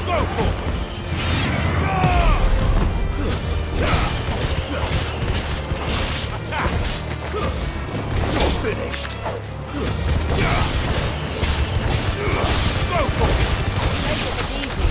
Go for it! Attack! You're finished! Go for it! Make it easy.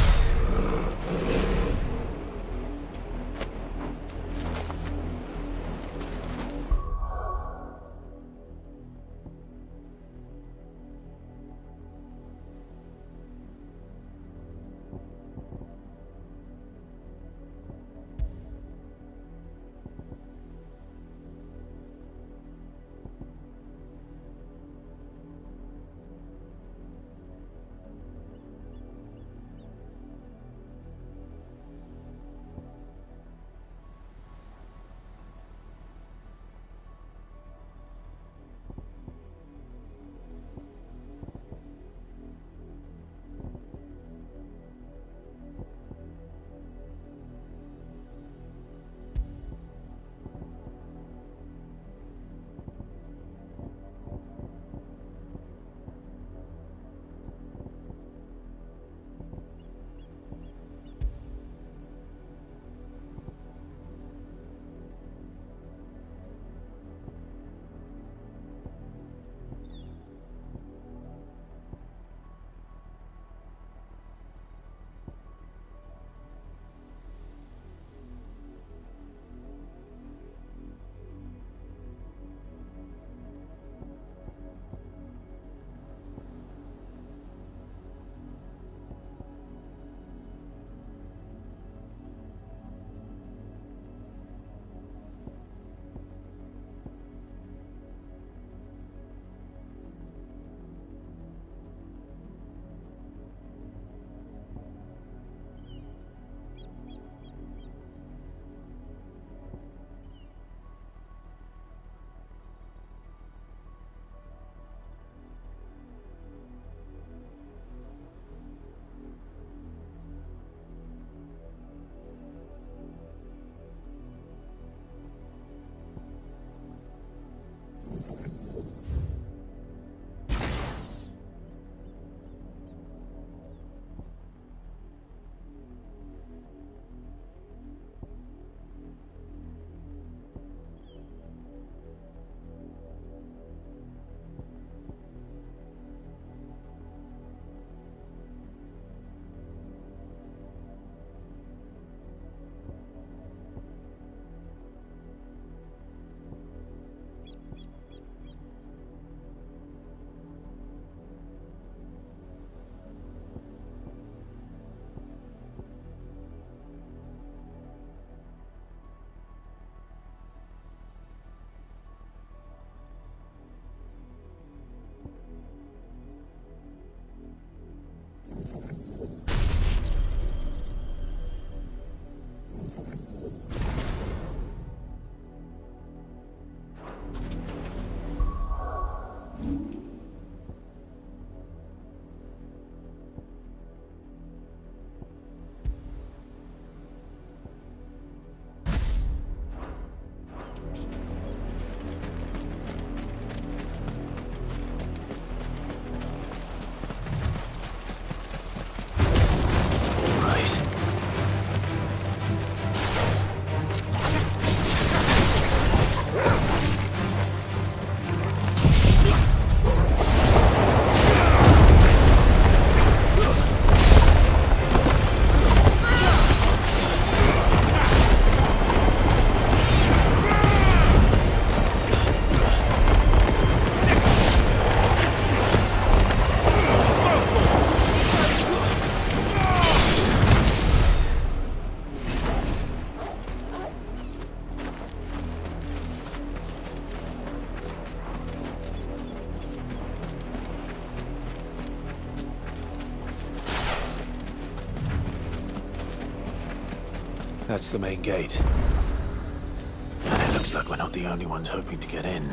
That's the main gate. And it looks like we're not the only ones hoping to get in.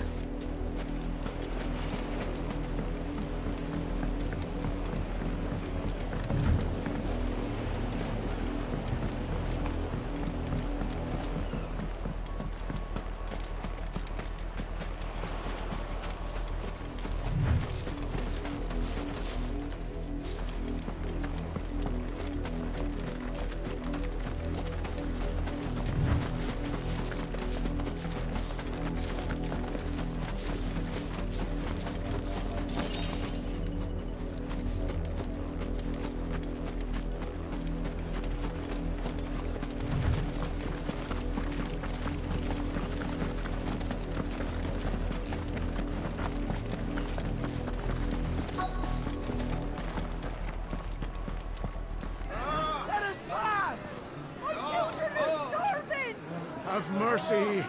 Have mercy!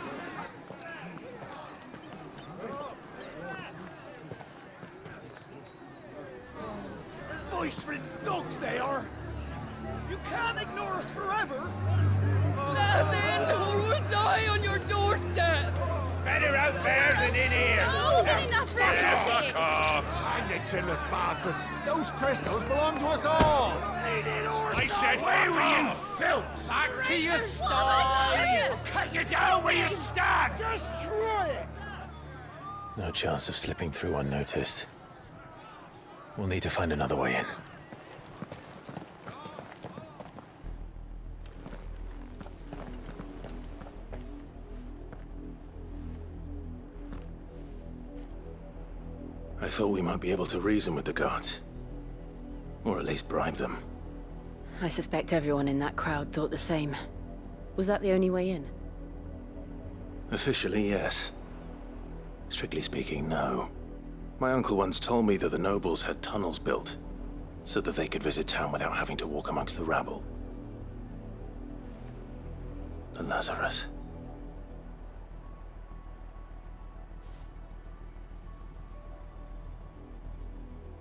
Voice friends, dogs they are! You can't ignore us forever! Let us in, or we'll die on your doorstep! Better out there than in here! Oh, enough for Fuck off! Hang the chinless bastards! Those crystals belong to us all! I said, where were you, filth? Back to your stall! Cut you down where you stand! Destroy it! No chance of slipping through unnoticed. We'll need to find another way in. I thought we might be able to reason with the guards. Or at least bribe them. I suspect everyone in that crowd thought the same. Was that the only way in? Officially, yes. Strictly speaking, no. My uncle once told me that the nobles had tunnels built, so that they could visit town without having to walk amongst the rabble. But Lazarus...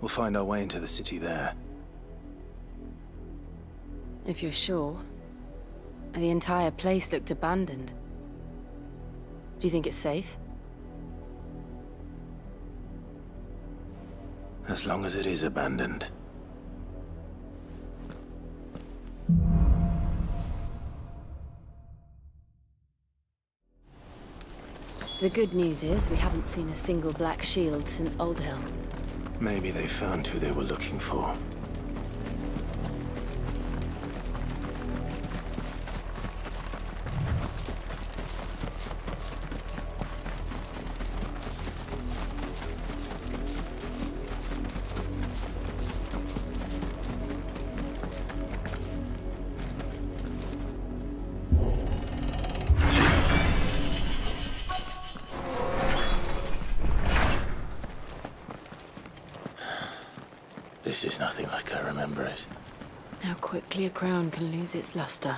We'll find our way into the city there. If you're sure. The entire place looked abandoned. Do you think it's safe? As long as it is abandoned. The good news is we haven't seen a single black shield since Old Hill. Maybe they found who they were looking for. This is nothing like I remember it. How quickly a crown can lose its luster.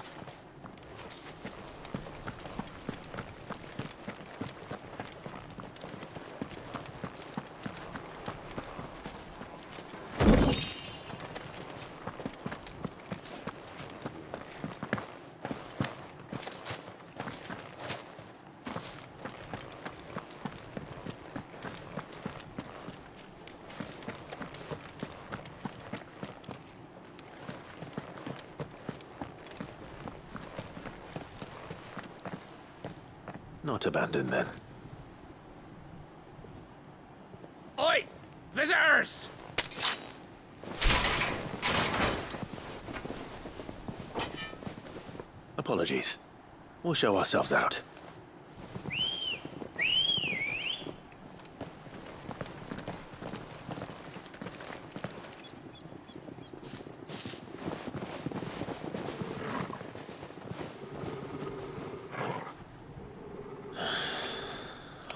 Not abandoned, then. Oi! Visitors! Apologies. We'll show ourselves out.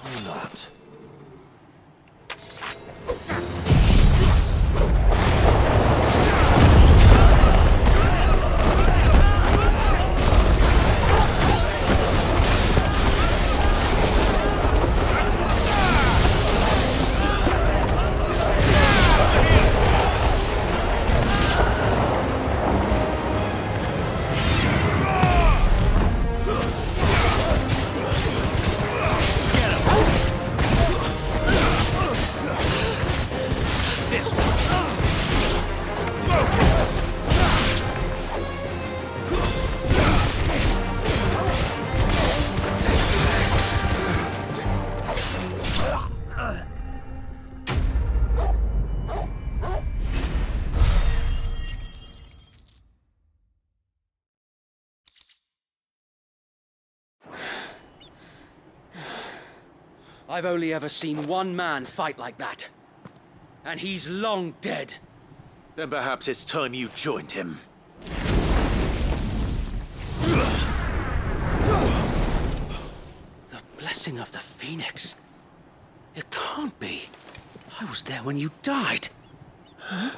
Or not. I've only ever seen one man fight like that. And he's long dead. Then perhaps it's time you joined him. The blessing of the Phoenix. It can't be. I was there when you died. Huh?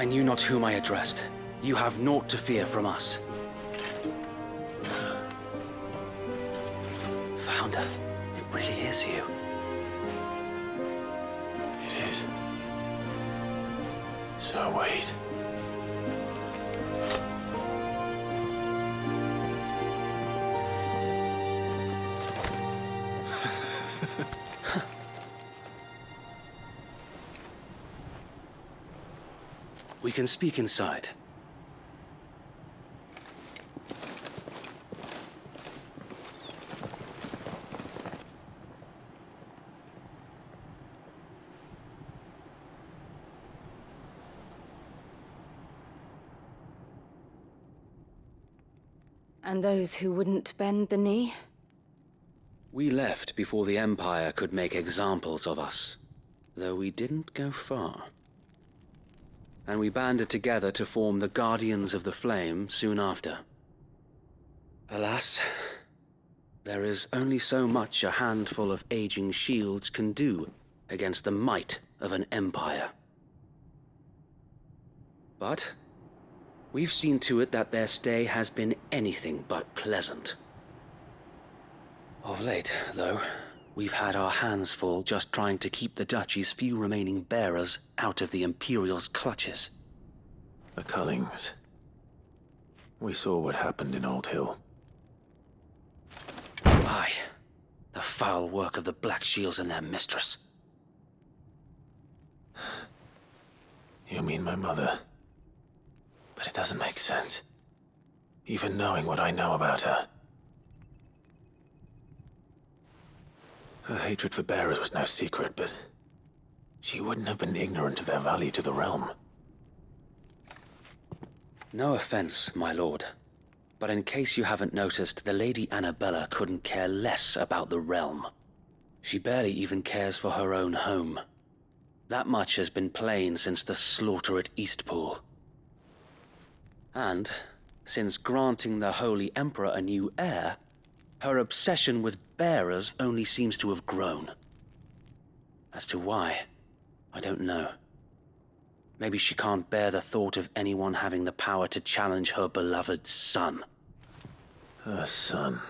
I knew not whom I addressed. You have naught to fear from us. Founder, it really is you. It is. So wait. We can speak inside. And those who wouldn't bend the knee? We left before the Empire could make examples of us, though we didn't go far. And we banded together to form the Guardians of the Flame soon after. Alas, there is only so much a handful of aging shields can do against the might of an empire. But we've seen to it that their stay has been anything but pleasant. Of late, though, we've had our hands full just trying to keep the Duchy's few remaining bearers out of the Imperial's clutches. The Cullings. We saw what happened in Old Hill. Aye, the foul work of the Black Shields and their mistress. You mean my mother? But it doesn't make sense. Even knowing what I know about her. Her hatred for bearers was no secret, but she wouldn't have been ignorant of their value to the realm. No offense, my lord, but in case you haven't noticed, the Lady Annabella couldn't care less about the realm. She barely even cares for her own home. That much has been plain since the slaughter at Eastpool. And, since granting the Holy Emperor a new heir, her obsession with bearers only seems to have grown. As to why, I don't know. Maybe she can't bear the thought of anyone having the power to challenge her beloved son. Her son.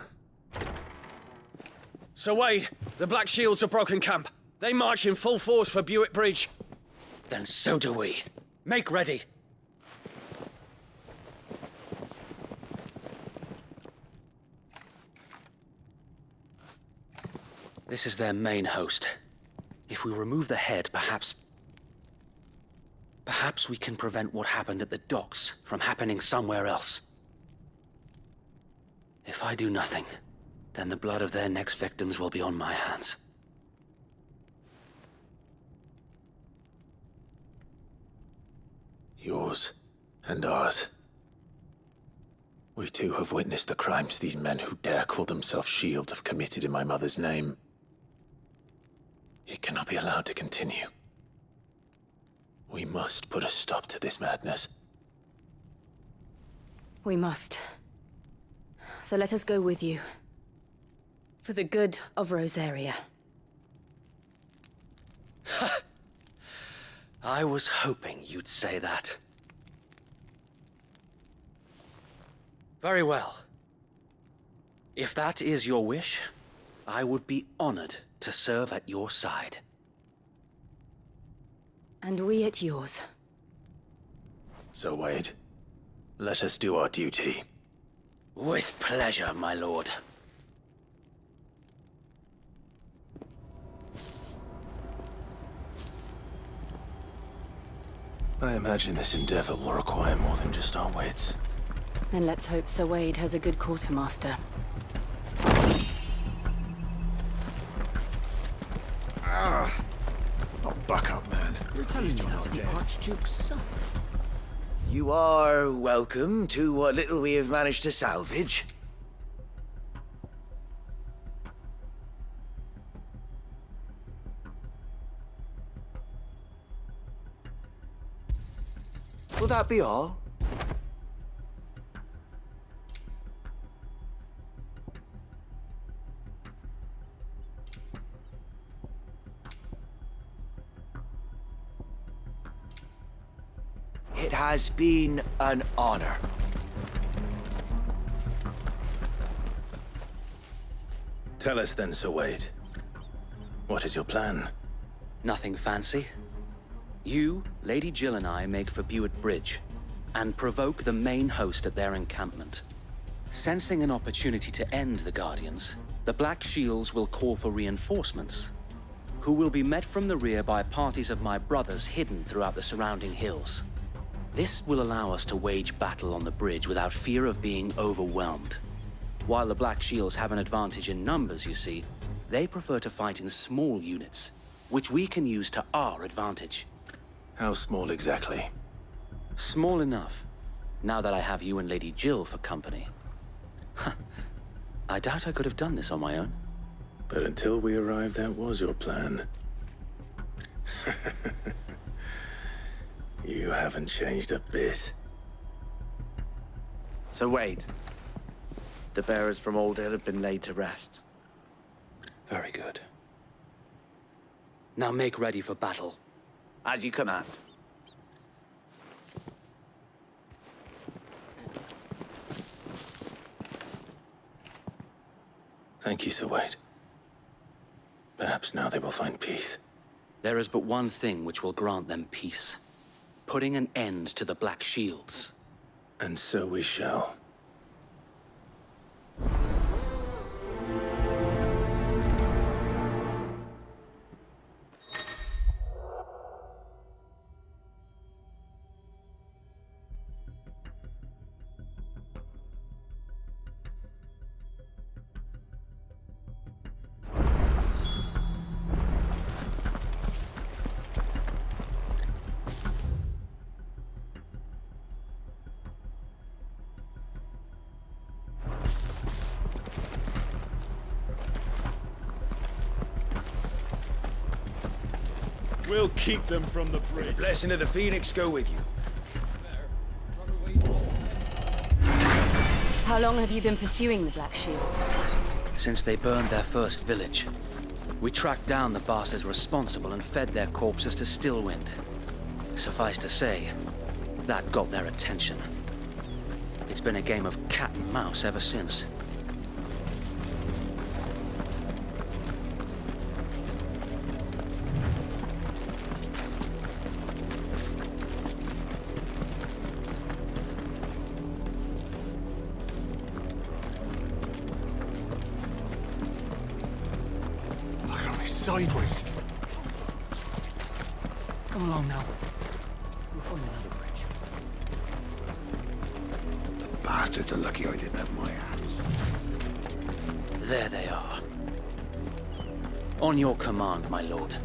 Sir Wade, the Black Shields have broken camp. They march in full force for Buick Bridge. Then so do we. Make ready. This is their main host. If we remove the head, perhaps we can prevent what happened at the docks from happening somewhere else. If I do nothing, then the blood of their next victims will be on my hands. Yours and ours. We too have witnessed the crimes these men who dare call themselves shields have committed in my mother's name. It cannot be allowed to continue. We must put a stop to this madness. We must. So let us go with you. For the good of Rosaria. I was hoping you'd say that. Very well. If that is your wish, I would be honored to serve at your side. And we at yours. So, Wade, let us do our duty. With pleasure, my lord. I imagine this endeavor will require more than just our wits. Then let's hope Sir Wade has a good quartermaster. Oh, buck up, man. You're telling me that's the Archduke's son? You are welcome to what little we have managed to salvage. Will that be all? It It has been an honor. Tell us then, Sir Wade. What is your plan? Nothing fancy. You, Lady Jill and I make for Buett Bridge and provoke the main host at their encampment. Sensing an opportunity to end the Guardians, the Black Shields will call for reinforcements, who will be met from the rear by parties of my brothers hidden throughout the surrounding hills. This will allow us to wage battle on the bridge without fear of being overwhelmed. While the Black Shields have an advantage in numbers, you see, they prefer to fight in small units, which we can use to our advantage. How small exactly? Small enough, now that I have you and Lady Jill for company. I doubt I could have done this on my own. But until we arrived, that was your plan. You haven't changed a bit. So Wade, the bearers from Old Hill have been laid to rest. Very good. Now make ready for battle. As you command. Thank you, Sir Wade. Perhaps now they will find peace. There is but one thing which will grant them peace. Putting an end to the Black Shields. And so we shall. We'll keep them from the bridge. Blessing of the Phoenix go with you. How long have you been pursuing the Black Shields? Since they burned their first village, we tracked down the bastards responsible and fed their corpses to Stillwind. Suffice to say, that got their attention. It's been a game of cat and mouse ever since. Sideways. Come along now. We'll find another bridge. The bastards are lucky I didn't have my axe. There they are. On your command, my lord.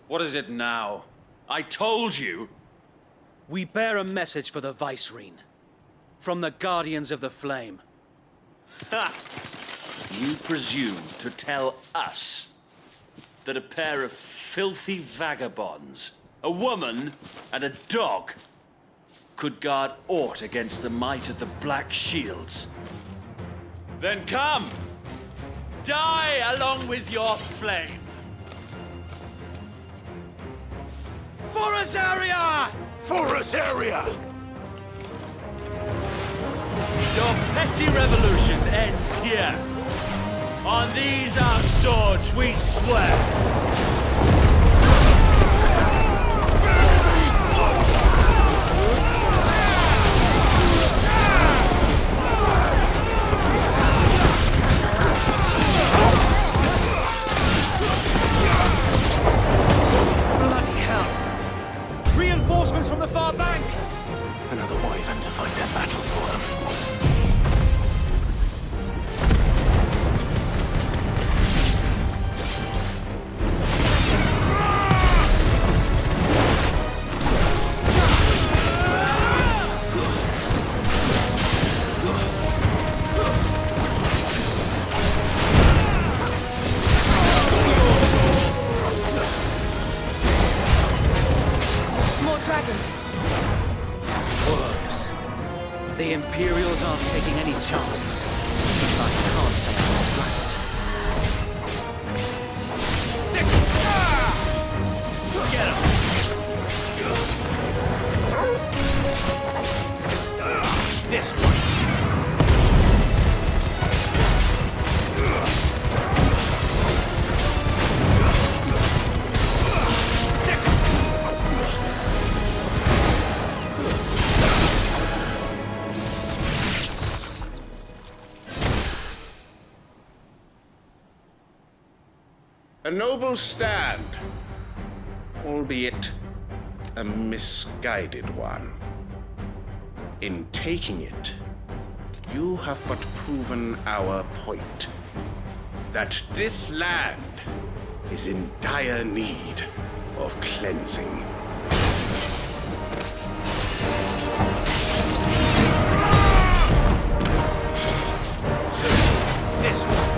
What is it now? I told you! We bear a message for the Vicereine. From the Guardians of the Flame. Ha! You presume to tell us that a pair of filthy vagabonds, a woman and a dog, could guard aught against the might of the Black Shields? Then come! Die along with your flame! For Azaria! For Azaria! Your petty revolution ends here. On these our swords we swear. Reinforcements from the far bank! Another wyvern to fight their battle for them. Imperials aren't taking any chances. But I can't say I'm flattered. Get him! This one! A noble stand, albeit a misguided one. In taking it, you have but proven our point, that this land is in dire need of cleansing. This one!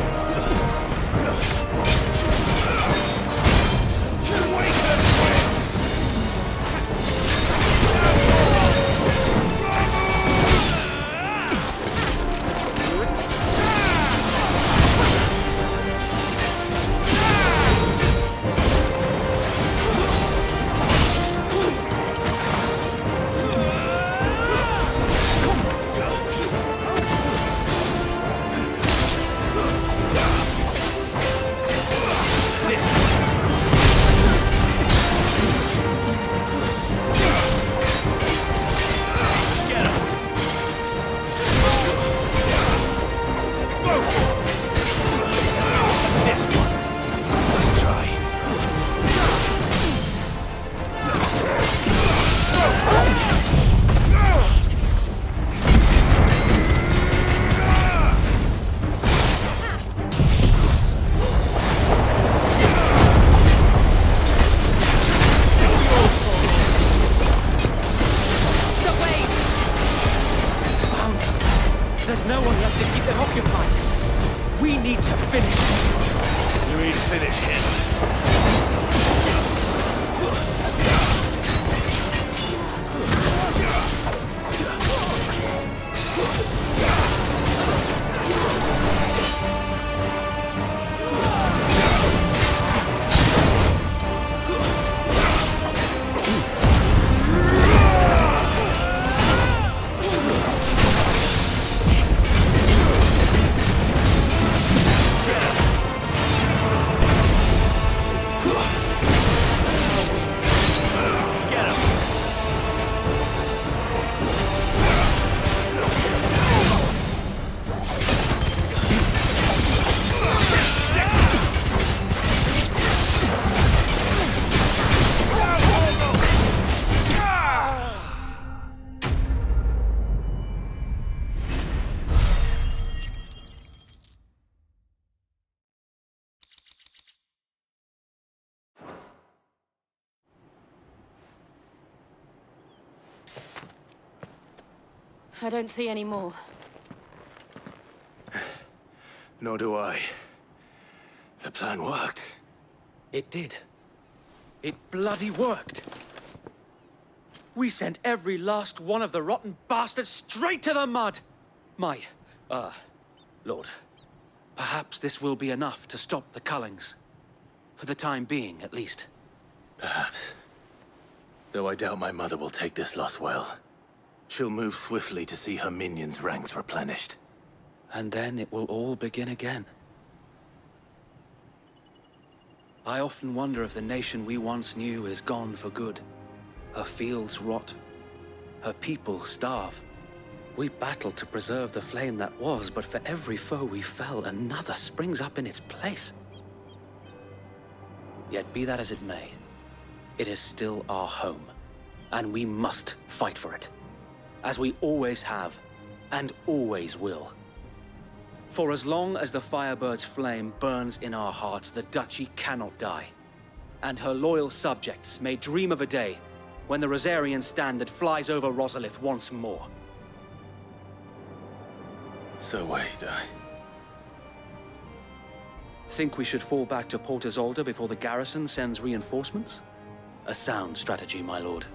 There's no one left to keep them occupied. We need to finish this. You mean finish him? I don't see any more. Nor do I. The plan worked. It did. It bloody worked. We sent every last one of the rotten bastards straight to the mud! My, Lord, perhaps this will be enough to stop the Cullings. For the time being, at least. Perhaps. Though I doubt my mother will take this loss well. She'll move swiftly to see her minions' ranks replenished. And then it will all begin again. I often wonder if the nation we once knew is gone for good. Her fields rot. Her people starve. We battled to preserve the flame that was, but for every foe we fell, another springs up in its place. Yet be that as it may, it is still our home, and we must fight for it. As we always have, and always will. For as long as the Firebird's flame burns in our hearts, the Duchy cannot die. And her loyal subjects may dream of a day when the Rosarian standard flies over Rosalith once more. So wait, Think we should fall back to Port Isolde before the garrison sends reinforcements? A sound strategy, my lord.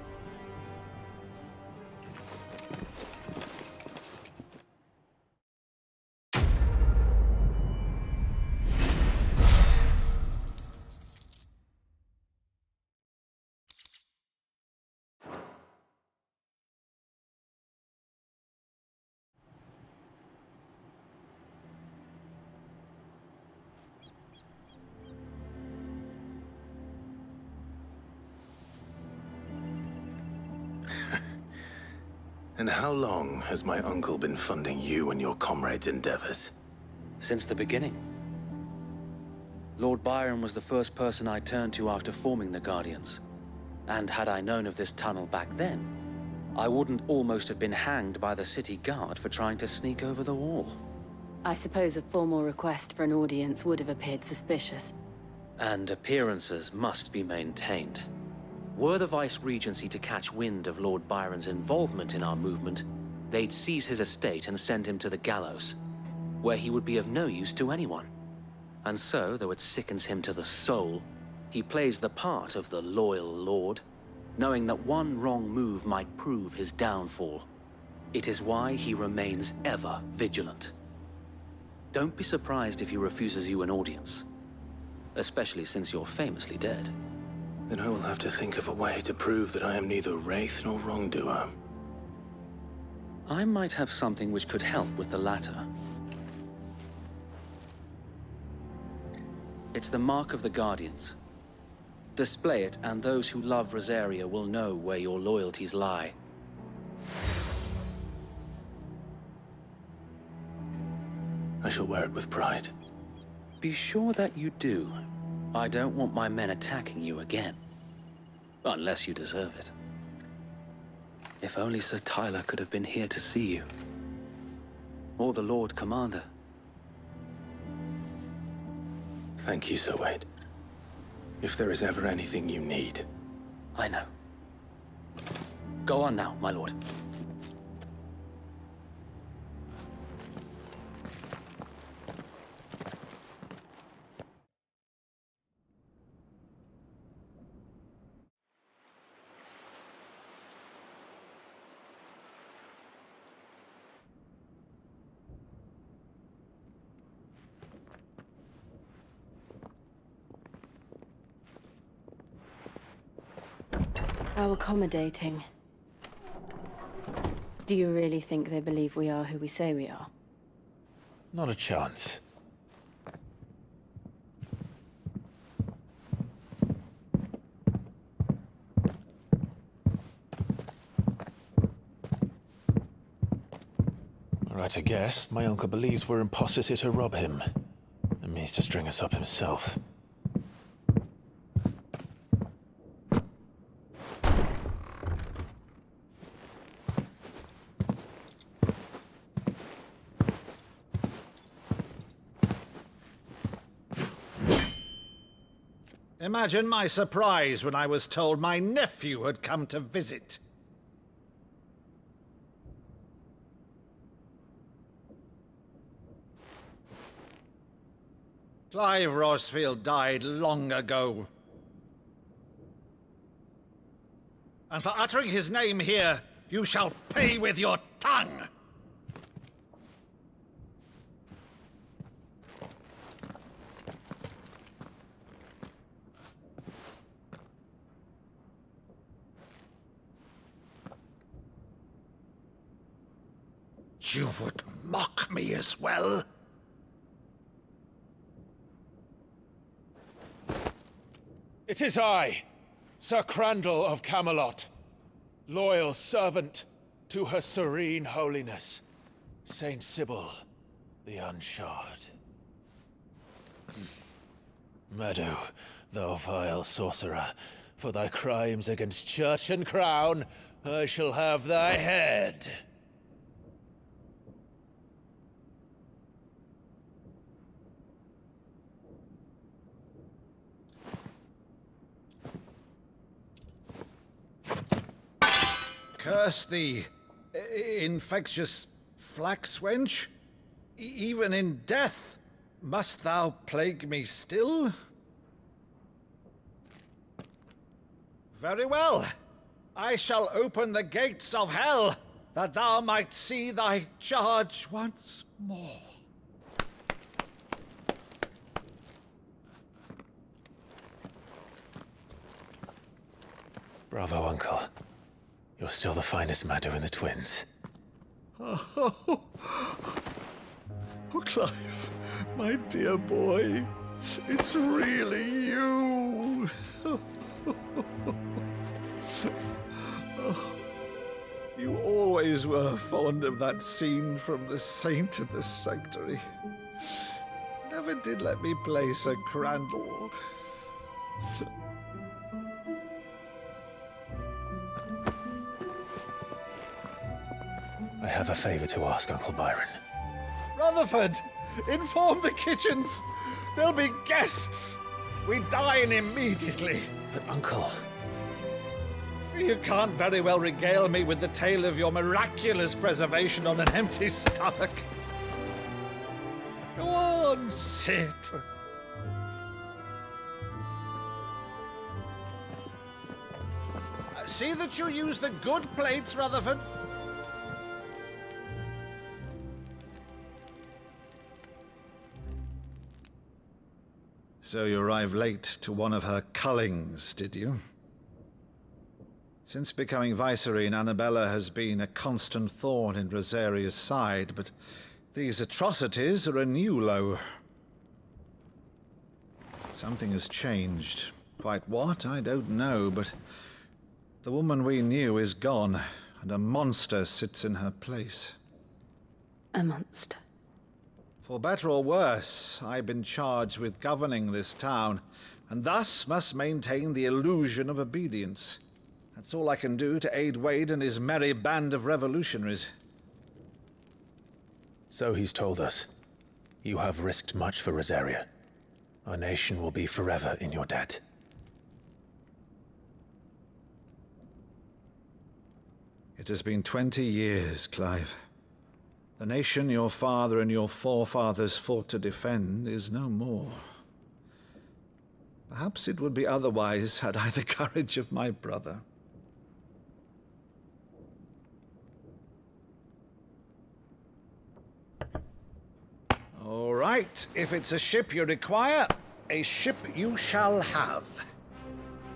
And how long has my uncle been funding you and your comrades' endeavors? Since the beginning. Lord Byron was the first person I turned to after forming the Guardians. And had I known of this tunnel back then, I wouldn't almost have been hanged by the city guard for trying to sneak over the wall. I suppose a formal request for an audience would have appeared suspicious. And appearances must be maintained. Were the Vice-Regency to catch wind of Lord Byron's involvement in our movement, they'd seize his estate and send him to the gallows, where he would be of no use to anyone. And so, though it sickens him to the soul, he plays the part of the loyal lord, knowing that one wrong move might prove his downfall. It is why he remains ever vigilant. Don't be surprised if he refuses you an audience, especially since you're famously dead. Then I will have to think of a way to prove that I am neither wraith nor wrongdoer. I might have something which could help with the latter. It's the mark of the Guardians. Display it, and those who love Rosaria will know where your loyalties lie. I shall wear it with pride. Be sure that you do. I don't want my men attacking you again. Unless you deserve it. If only Sir Tyler could have been here to see you. Or the Lord Commander. Thank you, Sir Wade. If there is ever anything you need. I know. Go on now, my lord. How accommodating. Do you really think they believe we are who we say we are? Not a chance. Right to guess, my uncle believes we're imposters here to rob him, and means to string us up himself. Imagine my surprise when I was told my nephew had come to visit. Clive Rosfield died long ago. And for uttering his name here, you shall pay with your tongue! You would mock me as well? It is I, Sir Crandall of Camelot, loyal servant to Her Serene Holiness, Saint Sybil the Unshod. Meadow, thou vile sorcerer, for thy crimes against church and crown, I shall have thy head. Curse thee, infectious flax wench. Even in death, must thou plague me still? Very well. I shall open the gates of hell, that thou might see thy charge once more. Bravo, Uncle. You're still the finest Maddo in the twins. Oh, Clive, my dear boy, it's really you. You always were were fond of that scene from The Saint in the Sanctuary. Never did let me play Sir Crandall. I have a favor to ask, Uncle Byron. Rutherford, inform the kitchens. There'll be guests. We dine immediately. But, Uncle... You can't very well regale me with the tale of your miraculous preservation on an empty stomach. Go on, sit. See that you use the good plates, Rutherford. So you arrived late to one of her cullings, did you? Since becoming Vicereine, Annabella has been a constant thorn in Rosaria's side, but these atrocities are a new low. Something has changed. Quite what, I don't know, but the woman we knew is gone, and a monster sits in her place. A monster. For better or worse, I've been charged with governing this town, and thus must maintain the illusion of obedience. That's all I can do to aid Wade and his merry band of revolutionaries. So he's told us. You have risked much for Rosaria. Our nation will be forever in your debt. It has been 20 years, Clive. The nation your father and your forefathers fought to defend is no more. Perhaps it would be otherwise had I the courage of my brother. All right, if it's a ship you require, a ship you shall have.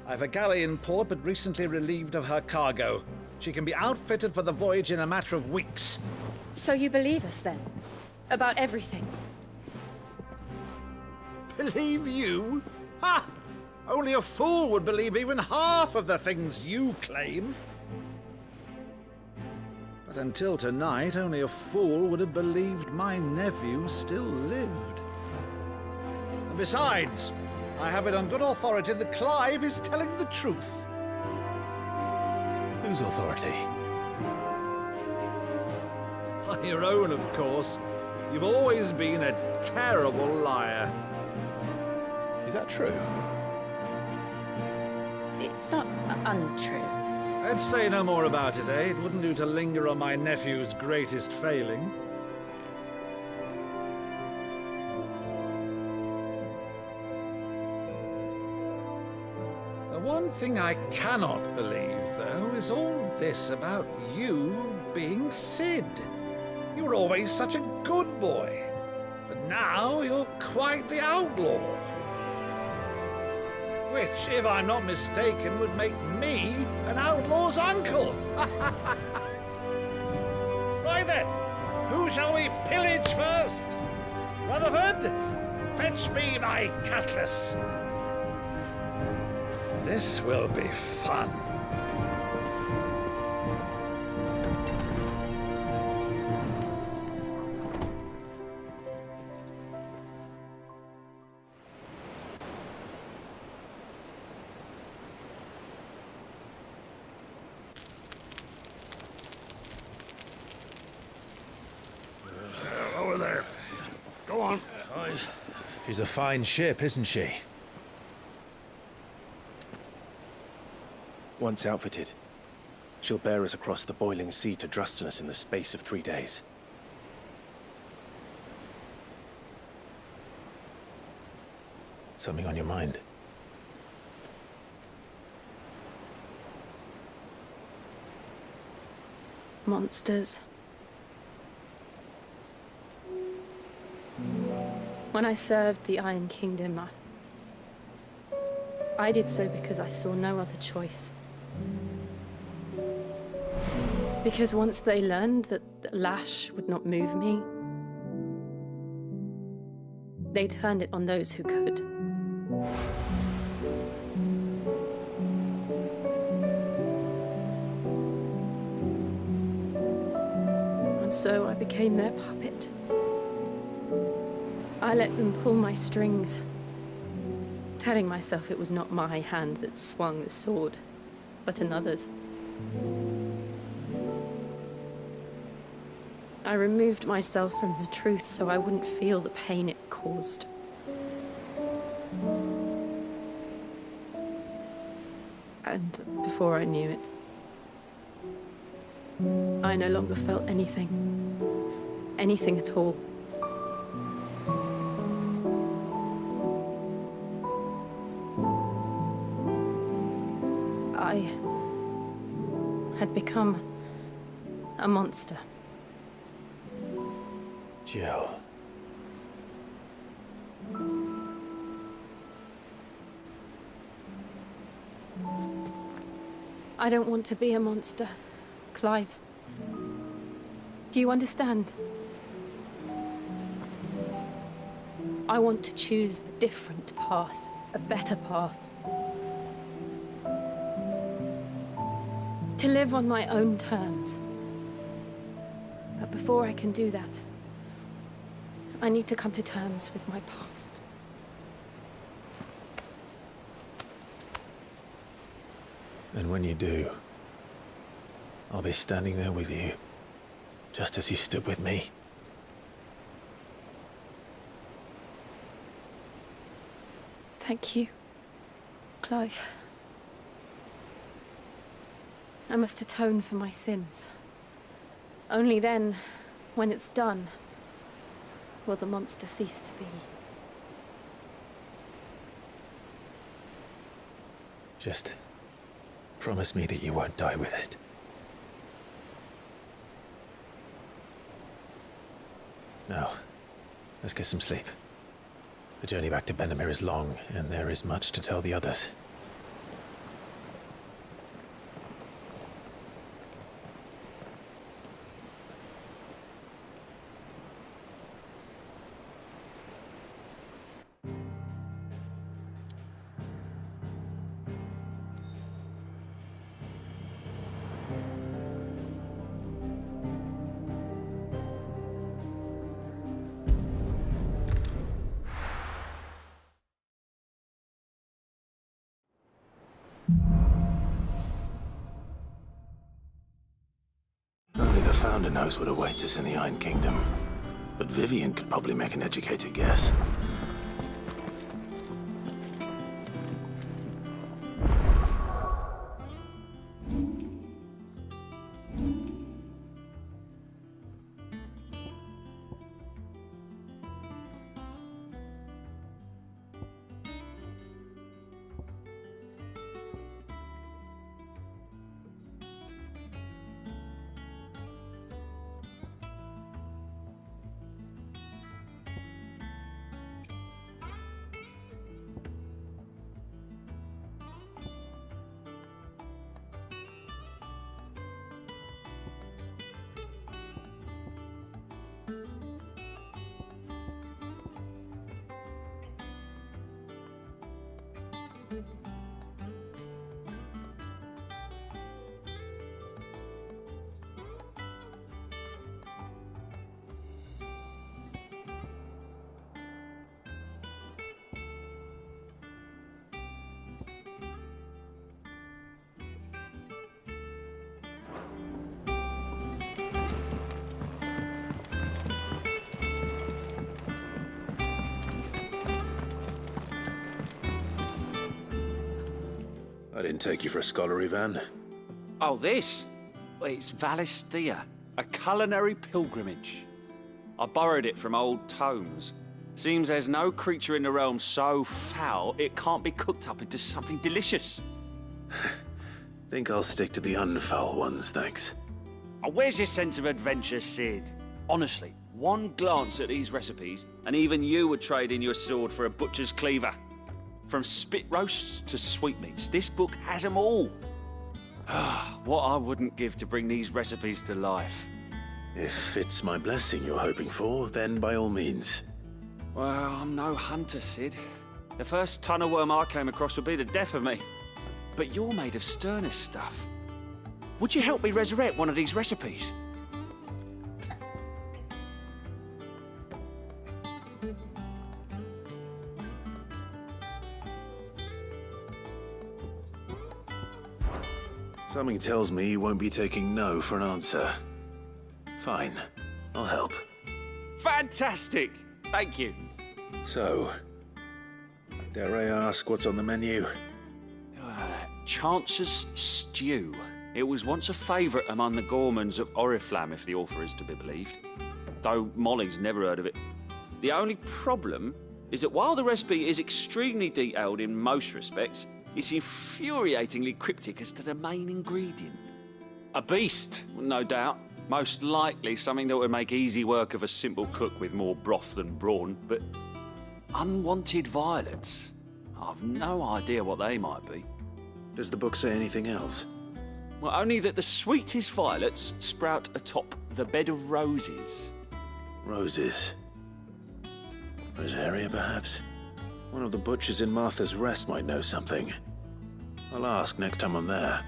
I've a galley in port, but recently relieved of her cargo. She can be outfitted for the voyage in a matter of weeks. So you believe us, then? About everything? Believe you? Ha! Only a fool would believe even half of the things you claim. But until tonight, only a fool would have believed my nephew still lived. And besides, I have it on good authority that Clive is telling the truth. Whose authority? Your own, of course. You've always been a terrible liar. Is that true? It's not untrue. Let's say no more about it, eh? It wouldn't do to linger on my nephew's greatest failing. The one thing I cannot believe, though, is all this about you being Sid. You were always such a good boy, but now you're quite the outlaw. Which, if I'm not mistaken, would make me an outlaw's uncle. Right then, who shall we pillage first? Rutherford, fetch me my cutlass. This will be fun. Over there. Go on. She's a fine ship, isn't she? Once outfitted, she'll bear us across the boiling sea to Drustinus in the space of 3 days. Something on your mind? Monsters. When I served the Iron Kingdom, I did so because I saw no other choice. Because once they learned that the lash would not move me, they turned it on those who could. so I became their puppet. I let them pull my strings, telling myself it was not my hand that swung the sword, but another's. I removed myself from the truth so I wouldn't feel the pain it caused. And before I knew it, I no longer felt anything. Anything at all. I had become a monster. Jill. I don't want to be a monster, Clive. Do you understand? I want to choose a different path, a better path. To live on my own terms. But before I can do that, I need to come to terms with my past. And when you do, I'll be standing there with you, just as you stood with me. Thank you, Clive. I must atone for my sins. Only then, when it's done, will the monster cease to be. Just promise me that you won't die with it. Now, let's get some sleep. The journey back to Benamir is long, and there is much to tell the others. Only the Founder knows what awaits us in the Iron Kingdom. But Vivian could probably make an educated guess. I didn't take you for a scholar, Ivan. Oh, this? Well, it's Valisthea, a culinary pilgrimage. I borrowed it from old tomes. Seems there's no creature in the realm so foul it can't be cooked up into something delicious. Think I'll stick to the unfoul ones, thanks. Oh, where's your sense of adventure, Sid? Honestly, one glance at these recipes, and even you would trade in your sword for a butcher's cleaver. From spit roasts to sweetmeats, this book has them all. What I wouldn't give to bring these recipes to life. If it's my blessing you're hoping for, then by all means. Well, I'm no hunter, Sid. The first ton of worm I came across would be the death of me. But you're made of sterner stuff. Would you help me resurrect one of these recipes? Something tells me you won't be taking no for an answer. Fine, I'll help. Fantastic! Thank you. So, dare I ask what's on the menu? Chance's Stew. It was once a favourite among the gourmands of Oriflamme, if the author is to be believed. Though Molly's never heard of it. The only problem is that while the recipe is extremely detailed in most respects, it's infuriatingly cryptic as to the main ingredient. A beast, no doubt. Most likely something that would make easy work of a simple cook with more broth than brawn, but unwanted violets. I've no idea what they might be. Does the book say anything else? Well, only that the sweetest violets sprout atop the bed of roses. Roses. Rosaria, perhaps? One of the butchers in Martha's Rest might know something. I'll ask next time I'm there.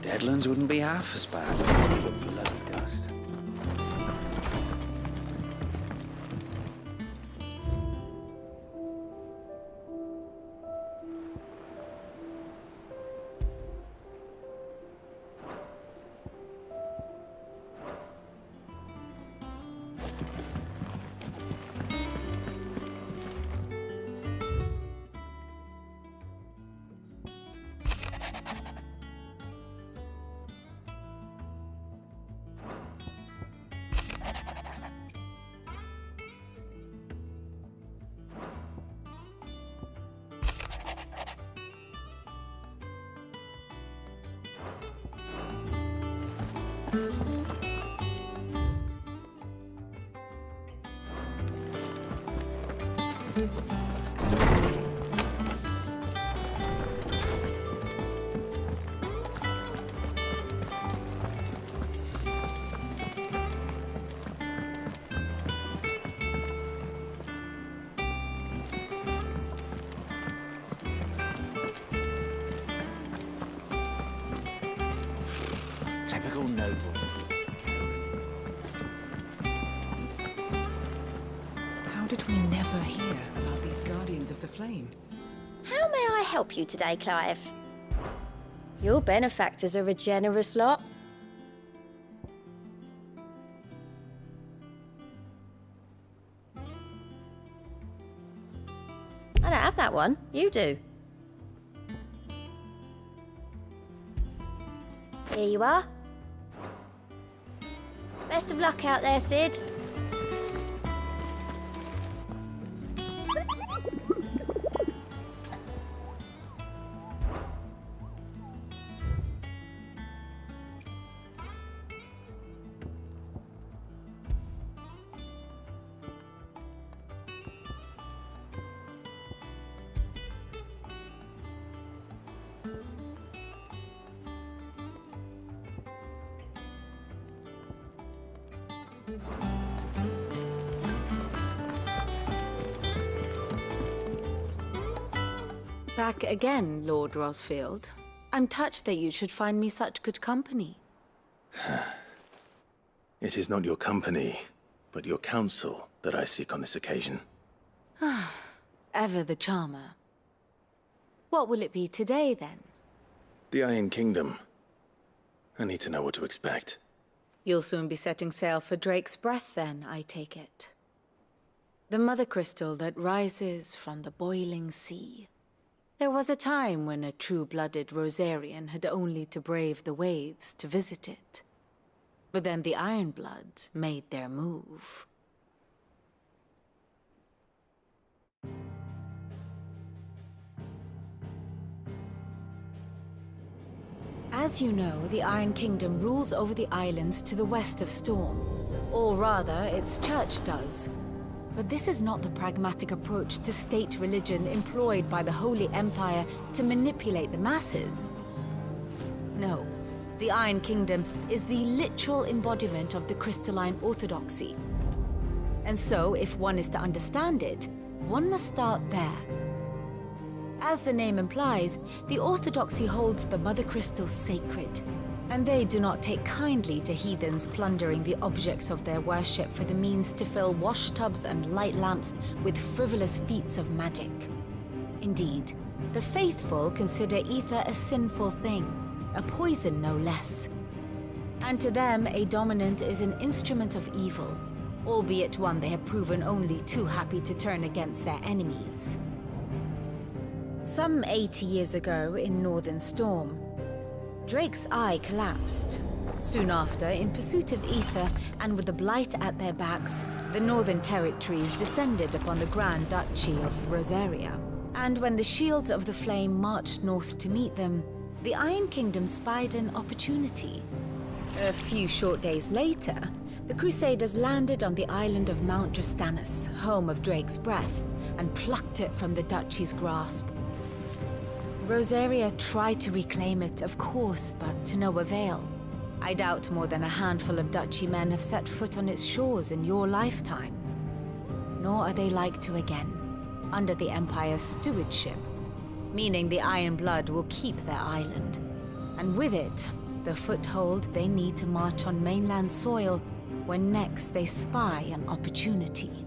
Deadlands wouldn't be half as bad. Bloody dust. Typical noble. How did we never hear about these Guardians of the Flame? How may I help you today, Clive? Your benefactors are a generous lot. I don't have that one. You do. Here you are. Best of luck out there, Sid. Back again, Lord Rosfield. I'm touched that you should find me such good company. It is not your company, but your counsel that I seek on this occasion. Ever the charmer. What will it be today, then? The Iron Kingdom. I need to know what to expect. You'll soon be setting sail for Drake's Breath, then, I take it. The mother crystal that rises from the boiling sea. There was a time when a true-blooded Rosarian had only to brave the waves to visit it. But then the Ironblood made their move. As you know, the Iron Kingdom rules over the islands to the west of Storm. Or rather, its church does. But this is not the pragmatic approach to state religion employed by the Holy Empire to manipulate the masses. No, the Iron Kingdom is the literal embodiment of the crystalline orthodoxy. And so, if one is to understand it, one must start there. As the name implies, the orthodoxy holds the Mother Crystals sacred, and they do not take kindly to heathens plundering the objects of their worship for the means to fill washtubs and light lamps with frivolous feats of magic. Indeed, the faithful consider ether a sinful thing, a poison no less. And to them, a dominant is an instrument of evil, albeit one they have proven only too happy to turn against their enemies. Some 80 years ago in Northern Storm, Drake's eye collapsed. Soon after, in pursuit of ether and with the Blight at their backs, the Northern Territories descended upon the Grand Duchy of Rosaria. And when the Shields of the Flame marched north to meet them, the Iron Kingdom spied an opportunity. A few short days later, the Crusaders landed on the island of Mount Drastanus, home of Drake's breath, and plucked it from the Duchy's grasp. Rosaria tried to reclaim it, of course, but to no avail. I doubt more than a handful of Duchy men have set foot on its shores in your lifetime. Nor are they like to again, under the Empire's stewardship, meaning the Iron Blood will keep their island, and with it, the foothold they need to march on mainland soil when next they spy an opportunity.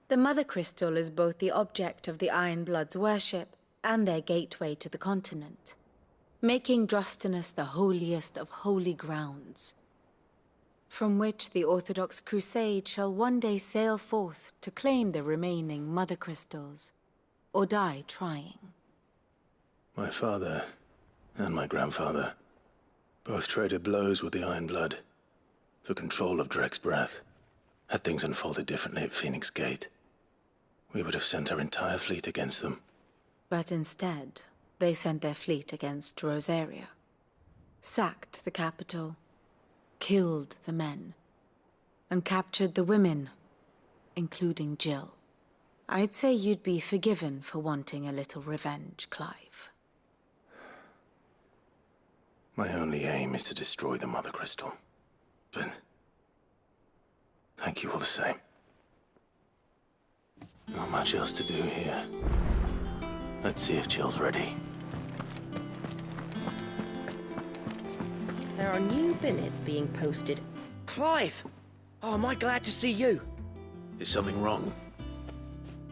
The Mother Crystal is both the object of the Iron Blood's worship and their gateway to the continent, making Drastanus the holiest of holy grounds, from which the Orthodox Crusade shall one day sail forth to claim the remaining Mother Crystals, or die trying. My father and my grandfather both traded blows with the Iron Blood for control of Drake's breath. Had things unfolded differently at Phoenix Gate, we would have sent our entire fleet against them. But instead, they sent their fleet against Rosaria, sacked the capital, killed the men, and captured the women, including Jill. I'd say you'd be forgiven for wanting a little revenge, Clive. My only aim is to destroy the Mother Crystal. But thank you all the same. Not much else to do here. Let's see if Jill's ready. There are new billets being posted. Clive! Oh, am I glad to see you? Is something wrong?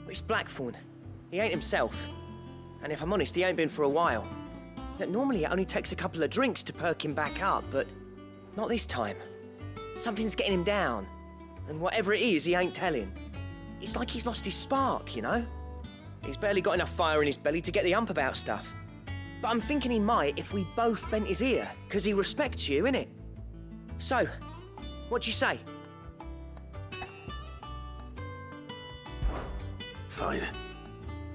It's Blackthorn. He ain't himself. And if I'm honest, he ain't been for a while. Look, normally it only takes a couple of drinks to perk him back up, but not this time. Something's getting him down. And whatever it is, he ain't telling. It's like he's lost his spark, you know? He's barely got enough fire in his belly to get the ump about stuff. But I'm thinking he might if we both bent his ear, because he respects you, innit? So, what do you say? Fine.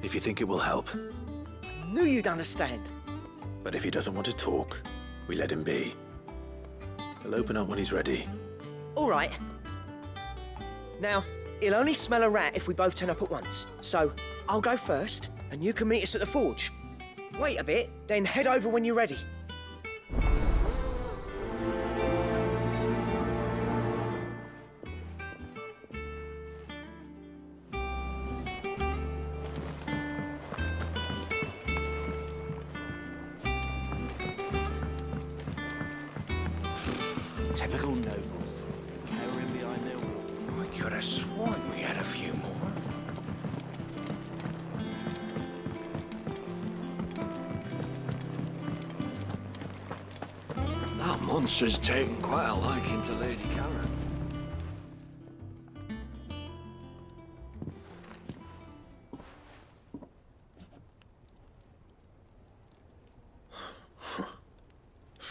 If you think it will help. I knew you'd understand. But if he doesn't want to talk, we let him be. He'll open up when he's ready. All right. Now, he'll only smell a rat if we both turn up at once. So, I'll go first, and you can meet us at the forge. Wait a bit, then head over when you're ready. Typical nobles, cowering behind their wall. I could have sworn we had a few more. That monster's taken quite a liking to Lady Karen.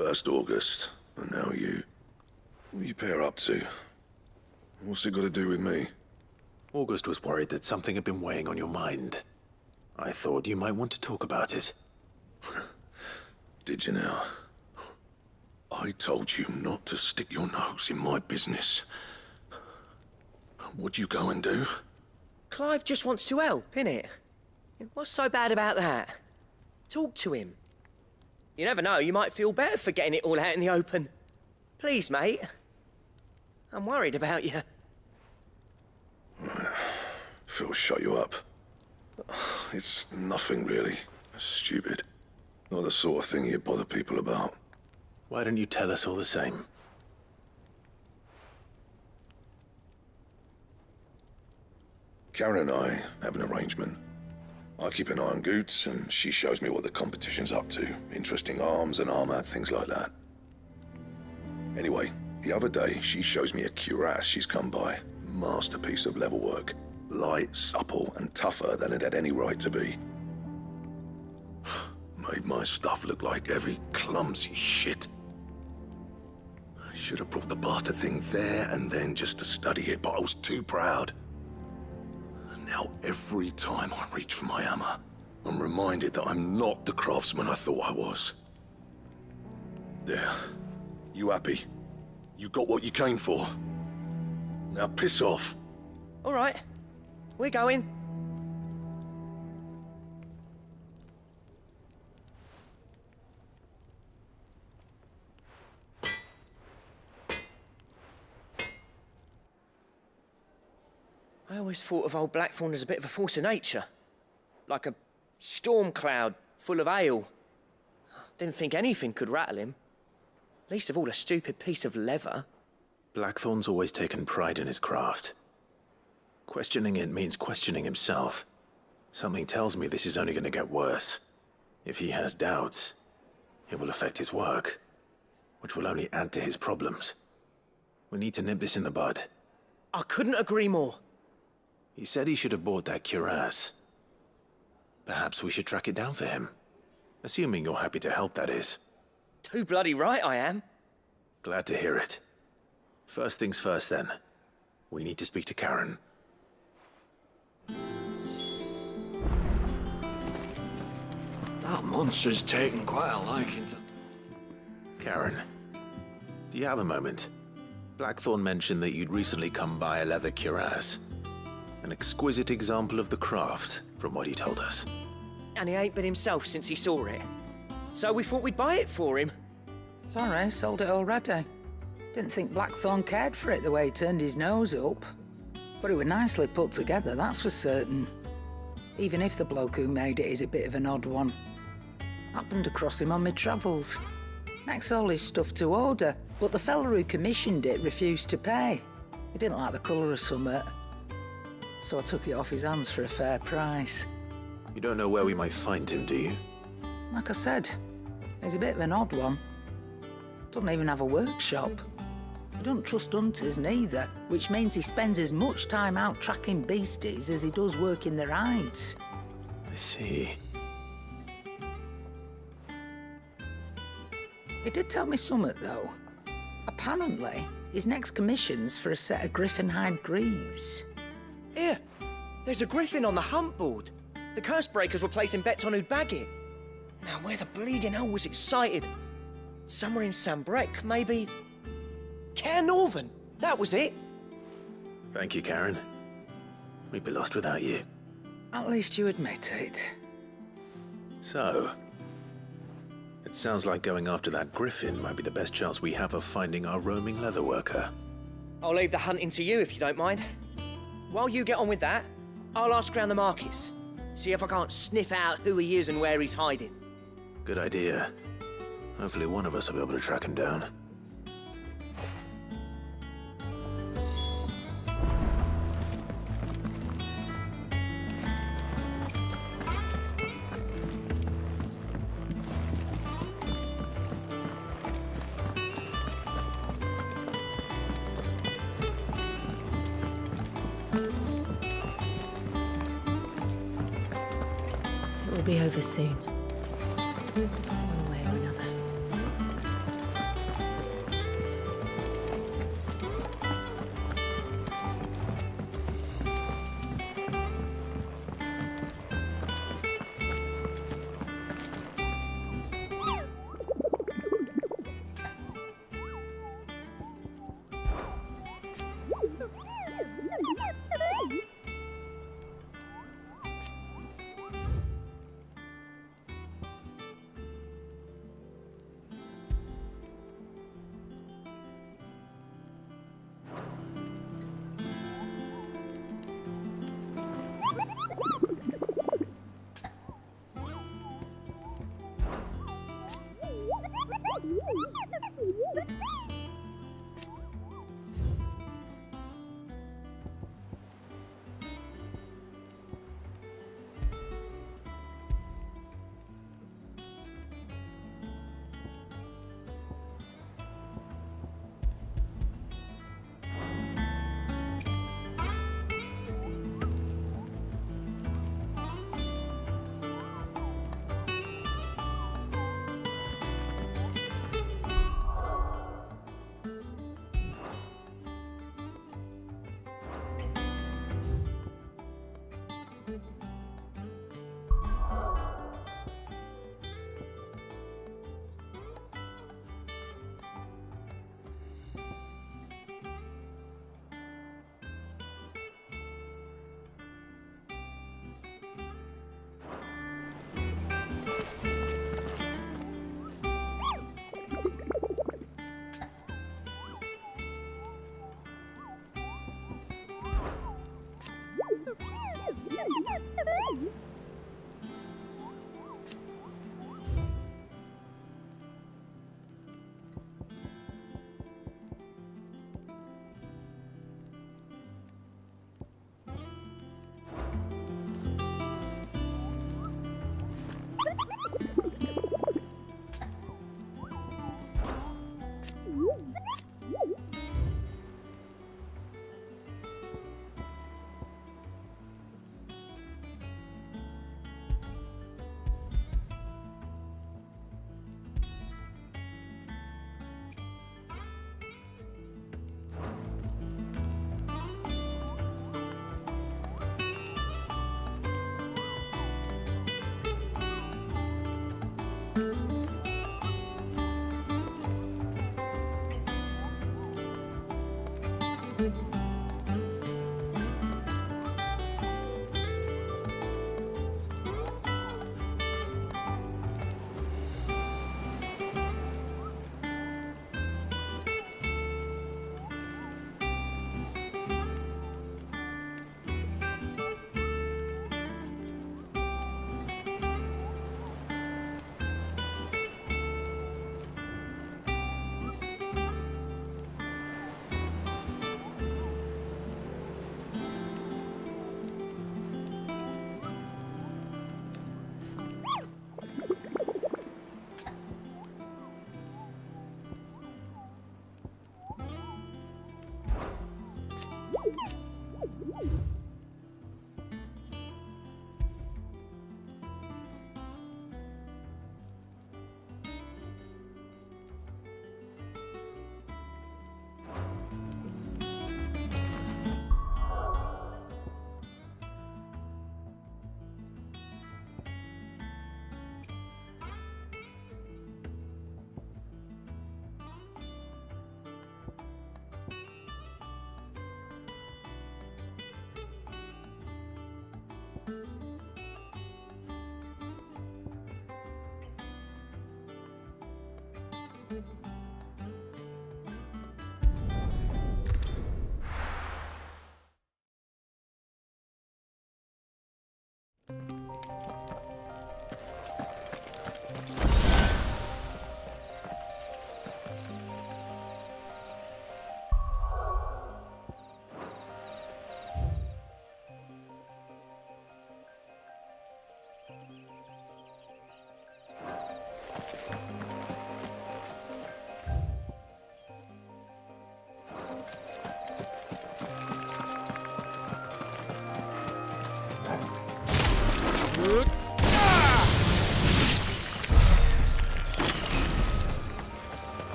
First August, and now you. What are you pair up to? What's it got to do with me? August was worried that something had been weighing on your mind. I thought you might want to talk about it. Did you now? I told you not to stick your nose in my business. What'd you go and do? Clive just wants to help, innit? What's so bad about that? Talk to him. You never know, you might feel better for getting it all out in the open. Please, mate. I'm worried about you. Phil shut you up. It's nothing, really. Stupid. Not the sort of thing you bother people about. Why don't you tell us all the same? Karen and I have an arrangement. I keep an eye on Goots, and she shows me what the competition's up to. Interesting arms and armor, things like that. Anyway, the other day, she shows me a cuirass she's come by. Masterpiece of level work. Light, supple, and tougher than it had any right to be. Made my stuff look like every clumsy shit. I should have brought the bastard thing there and then just to study it, but I was too proud. And now every time I reach for my hammer, I'm reminded that I'm not the craftsman I thought I was. There. You happy? You got what you came for. Now piss off. All right. We're going. I always thought of old Blackthorn as a bit of a force of nature. Like a storm cloud full of ale. Didn't think anything could rattle him. Least of all a stupid piece of leather. Blackthorn's always taken pride in his craft. Questioning it means questioning himself. Something tells me this is only going to get worse. If he has doubts, it will affect his work, which will only add to his problems. We need to nip this in the bud. I couldn't agree more. He said he should have bought that cuirass. Perhaps we should track it down for him. Assuming you're happy to help, that is. Too bloody right I am. Glad to hear it. First things first, then. We need to speak to Karen. That monster's taken quite a liking to... Karen, do you have a moment? Blackthorn mentioned that you'd recently come by a leather cuirass. An exquisite example of the craft, from what he told us. And he ain't been himself since he saw it. So we thought we'd buy it for him. Sorry, sold it already. Didn't think Blackthorn cared for it the way he turned his nose up. But it was nicely put together, that's for certain. Even if the bloke who made it is a bit of an odd one. Happened across him on my travels. Next all his stuff to order, but the fella who commissioned it refused to pay. He didn't like the colour of summit. So I took it off his hands for a fair price. You don't know where we might find him, do you? Like I said, he's a bit of an odd one. Doesn't even have a workshop. He don't trust hunters neither, which means he spends as much time out tracking beasties as he does working their hides. I see. He did tell me something, though. Apparently, his next commission's for a set of griffin hide greaves. Here, there's a griffin on the hunt board. The curse breakers were placing bets on who'd bag it. Now, where the bleeding hell was it sighted? Somewhere in Sambrec, maybe... Cairnorthern, that was it. Thank you, Karen. We'd be lost without you. At least you admit it. So, it sounds like going after that griffin might be the best chance we have of finding our roaming leatherworker. I'll leave the hunting to you if you don't mind. While you get on with that, I'll ask around the markets. See if I can't sniff out who he is and where he's hiding. Good idea. Hopefully one of us will be able to track him down. It will be over soon. One way or another.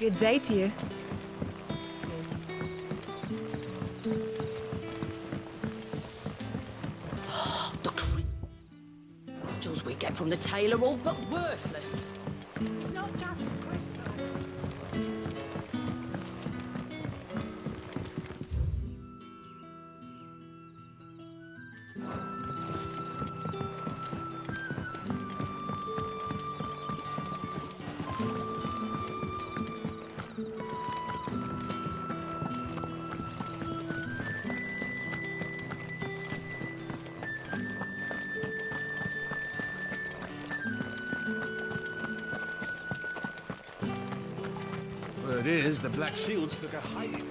Good day to you. The crystals we get from the tailor all but worthless. It's not just the crystals. Word is, the Black Shields took a hiding.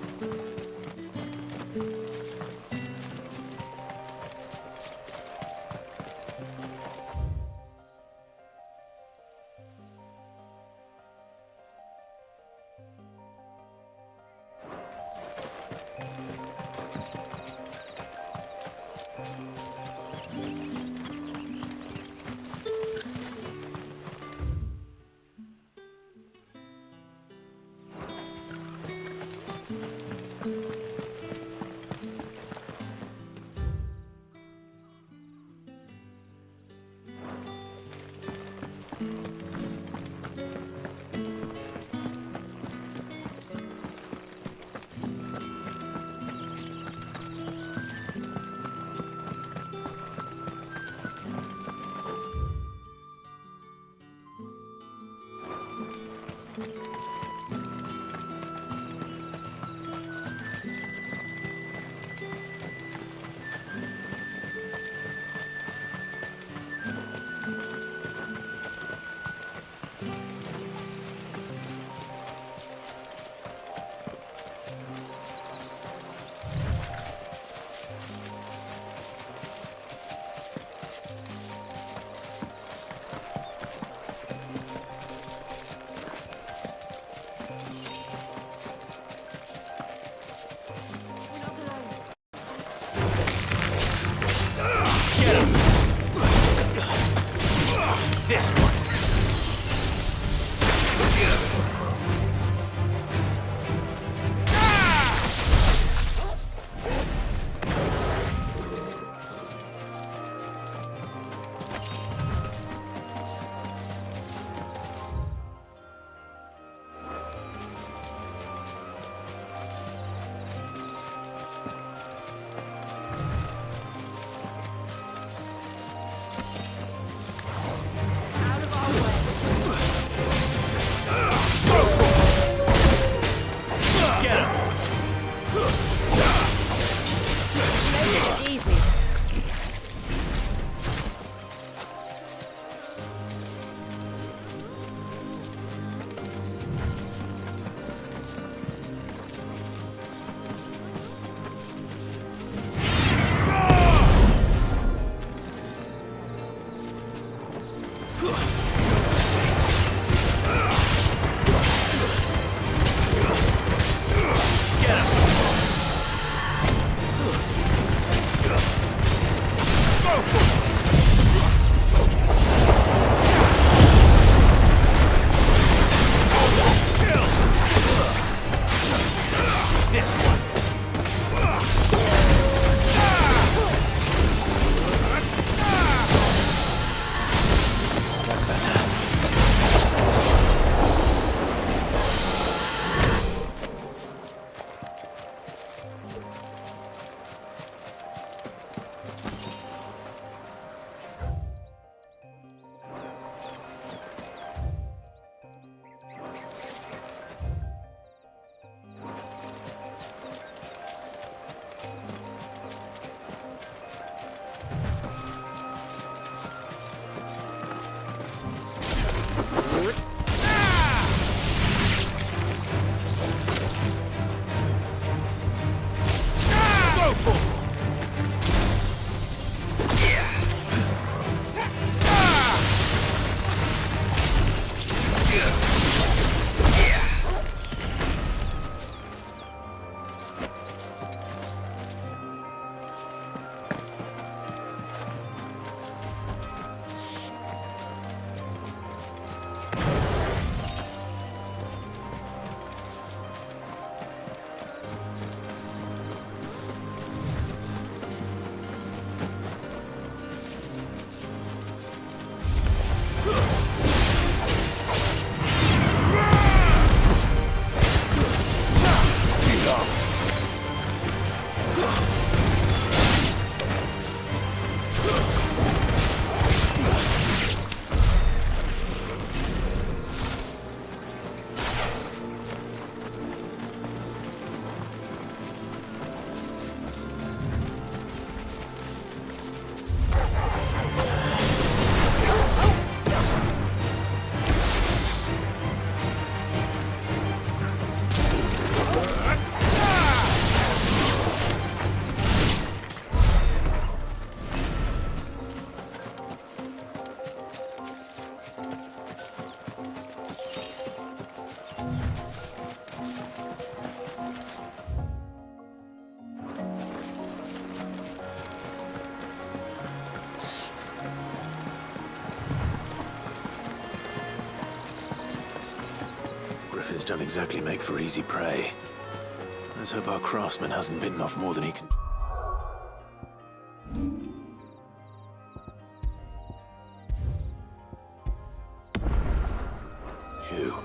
This one. Out of our way. griffins don't exactly make for easy prey. Let's hope our craftsman hasn't bitten off more than he can... chew.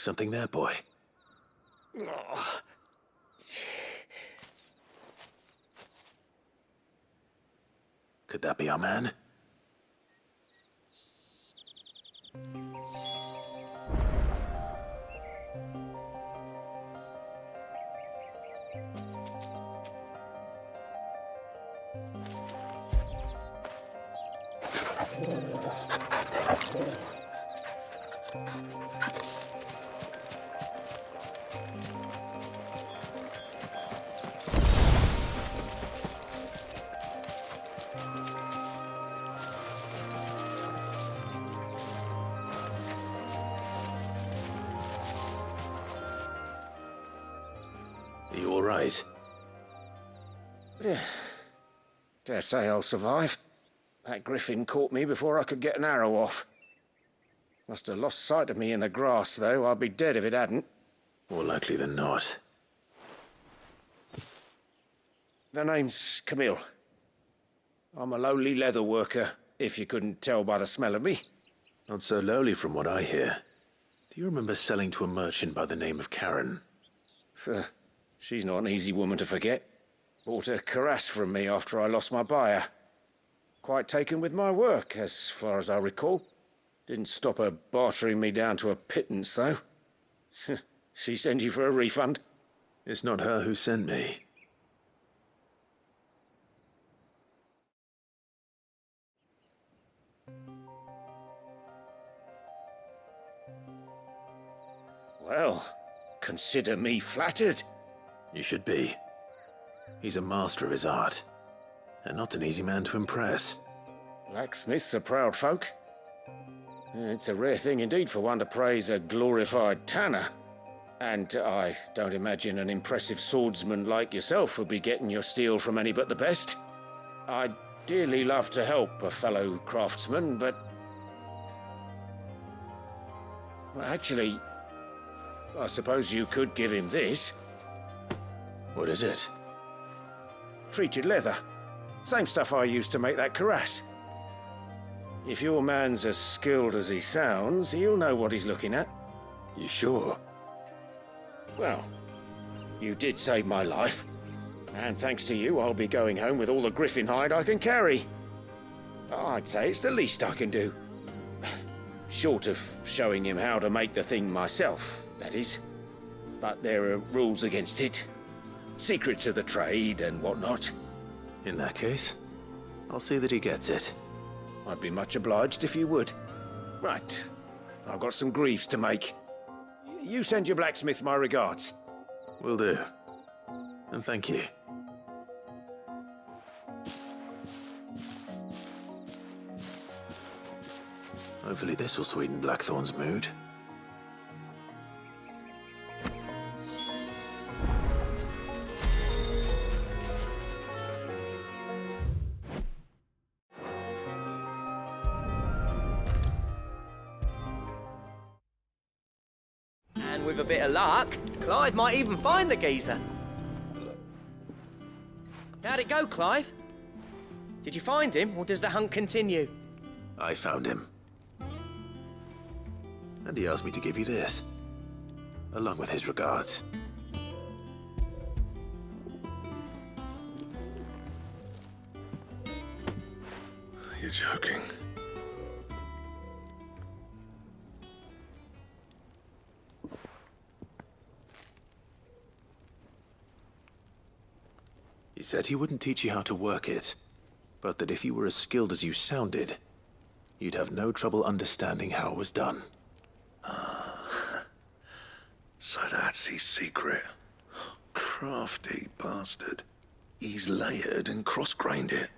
Something there, boy? Could that be our man? Are you all right? Dare say I'll survive. That griffin caught me before I could get an arrow off. Must have lost sight of me in the grass, though. I'd be dead if it hadn't. More likely than not. The name's Camille. I'm a lowly leather worker, if you couldn't tell by the smell of me. Not so lowly from what I hear. Do you remember selling to a merchant by the name of Karen? She's not an easy woman to forget. Bought a cuirass from me after I lost my buyer. Quite taken with my work, as far as I recall. Didn't stop her bartering me down to a pittance, though. She sent you for a refund? It's not her who sent me. Well, consider me flattered. You should be. He's a master of his art, and not an easy man to impress. Blacksmiths are proud folk. It's a rare thing indeed for one to praise a glorified tanner. And I don't imagine an impressive swordsman like yourself would be getting your steel from any but the best. I'd dearly love to help a fellow craftsman, but... well, actually, I suppose you could give him this. What is it? Treated leather. Same stuff I used to make that cuirass. If your man's as skilled as he sounds, he'll know what he's looking at. You sure? Well, you did save my life. And thanks to you, I'll be going home with all the griffin hide I can carry. I'd say it's the least I can do. Short of showing him how to make the thing myself, that is. But there are rules against it. Secrets of the trade and whatnot. In that case, I'll see that he gets it. I'd be much obliged if you would. Right. I've got some greaves to make. You send your blacksmith my regards. Will do. And thank you. Hopefully this will sweeten Blackthorn's mood. And with a bit of luck, Clive might even find the geezer. How'd it go, Clive? Did you find him, or does the hunt continue? I found him. And he asked me to give you this, along with his regards. You're joking. He said he wouldn't teach you how to work it, but that if you were as skilled as you sounded, you'd have no trouble understanding how it was done. So that's his secret. Crafty bastard. He's layered and cross-grained it.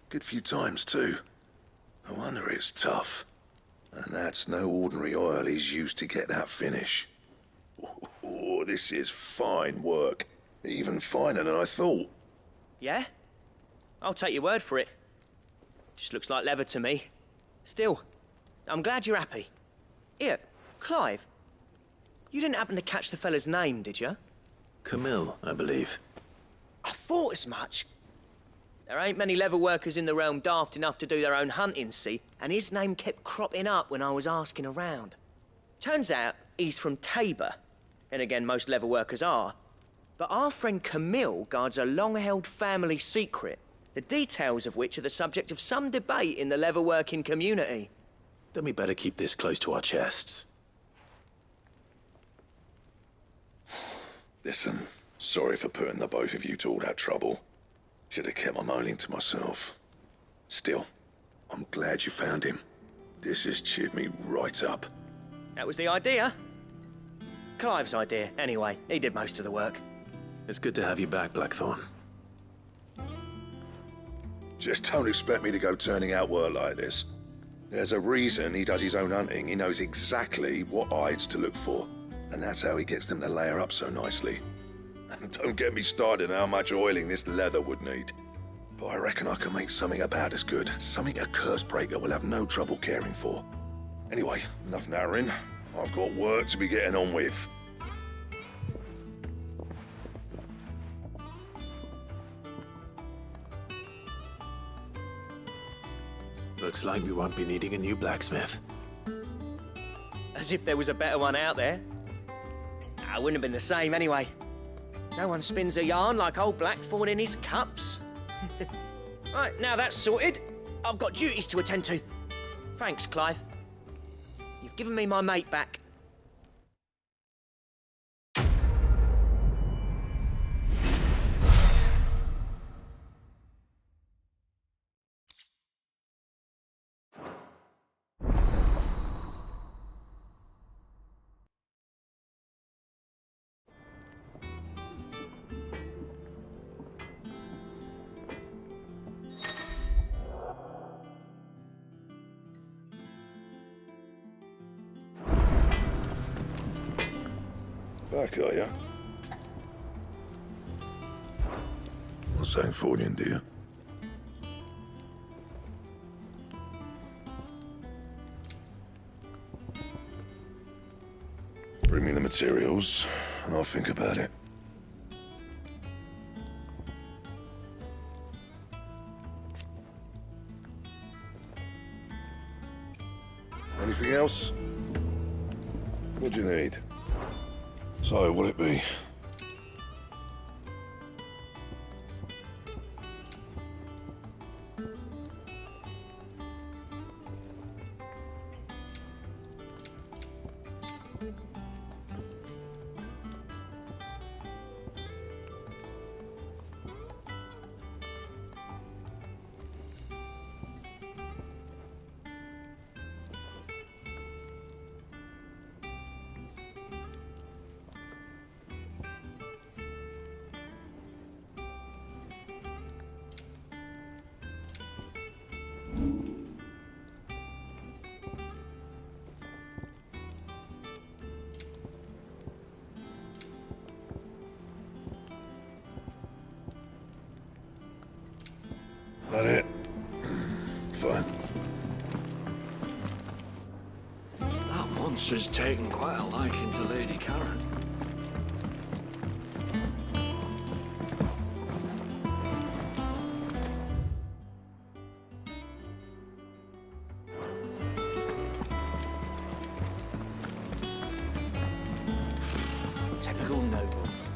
Good few times, too. No wonder it's tough. And that's no ordinary oil he's used to get that finish. Oh, this is fine work. Even finer than I thought. Yeah? I'll take your word for it. Just looks like leather to me. Still, I'm glad you're happy. Here, Clive. You didn't happen to catch the fella's name, did you? Camille, I believe. I thought as much. There ain't many leather workers in the realm daft enough to do their own hunting, see? And his name kept cropping up when I was asking around. Turns out, he's from Tabor. And again, most leather workers are. But our friend Camille guards a long-held family secret, the details of which are the subject of some debate in the leather-working community. Then we better keep this close to our chests. Listen, sorry for putting the both of you to all that trouble. Should have kept my moaning to myself. Still, I'm glad you found him. This has cheered me right up. That was the idea. Clive's idea, anyway. He did most of the work. It's good to have you back, Blackthorn. Just don't expect me to go turning out work like this. There's a reason he does his own hunting. He knows exactly what hides to look for. And that's how he gets them to layer up so nicely. And don't get me started on how much oiling this leather would need. But I reckon I can make something about as good. Something a Cursebreaker will have no trouble caring for. Anyway, enough nattering. I've got work to be getting on with. Looks like we won't be needing a new blacksmith. As if there was a better one out there. I wouldn't have been the same anyway. No one spins a yarn like old Blackthorn in his cups. Right, now that's sorted, I've got duties to attend to. Thanks, Clive. You've given me my mate back. Back, are ya? What's that for you, dear? Bring me the materials, and I'll think about it. Anything else? What do you need? So, what'll it be? That it? Fine. That monster's taken quite a liking to Lady Karen. Typical nobles.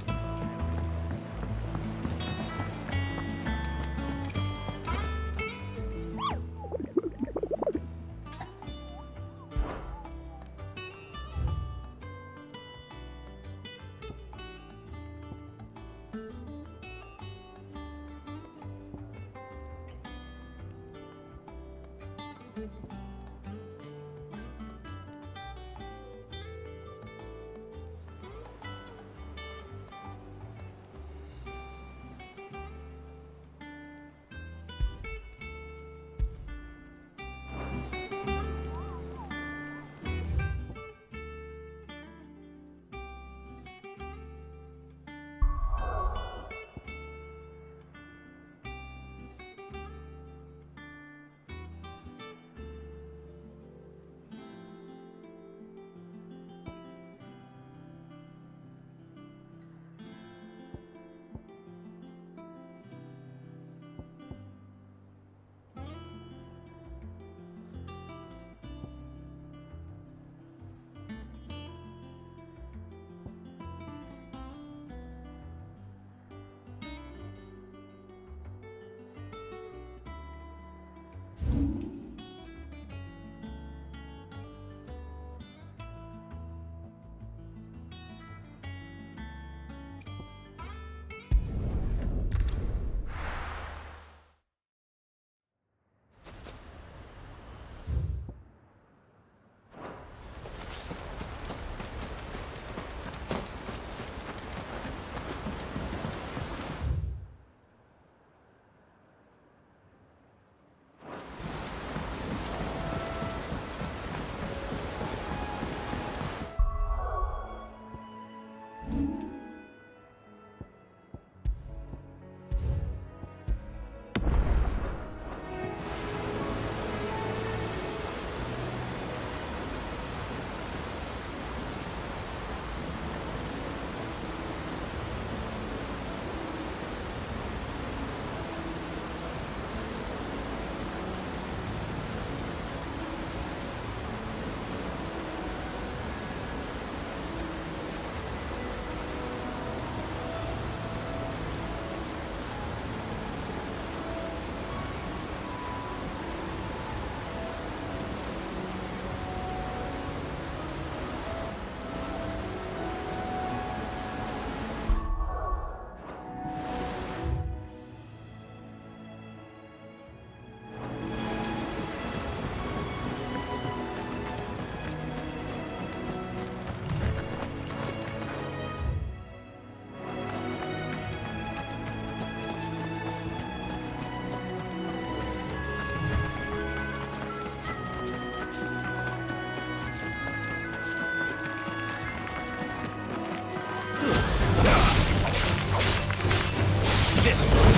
this.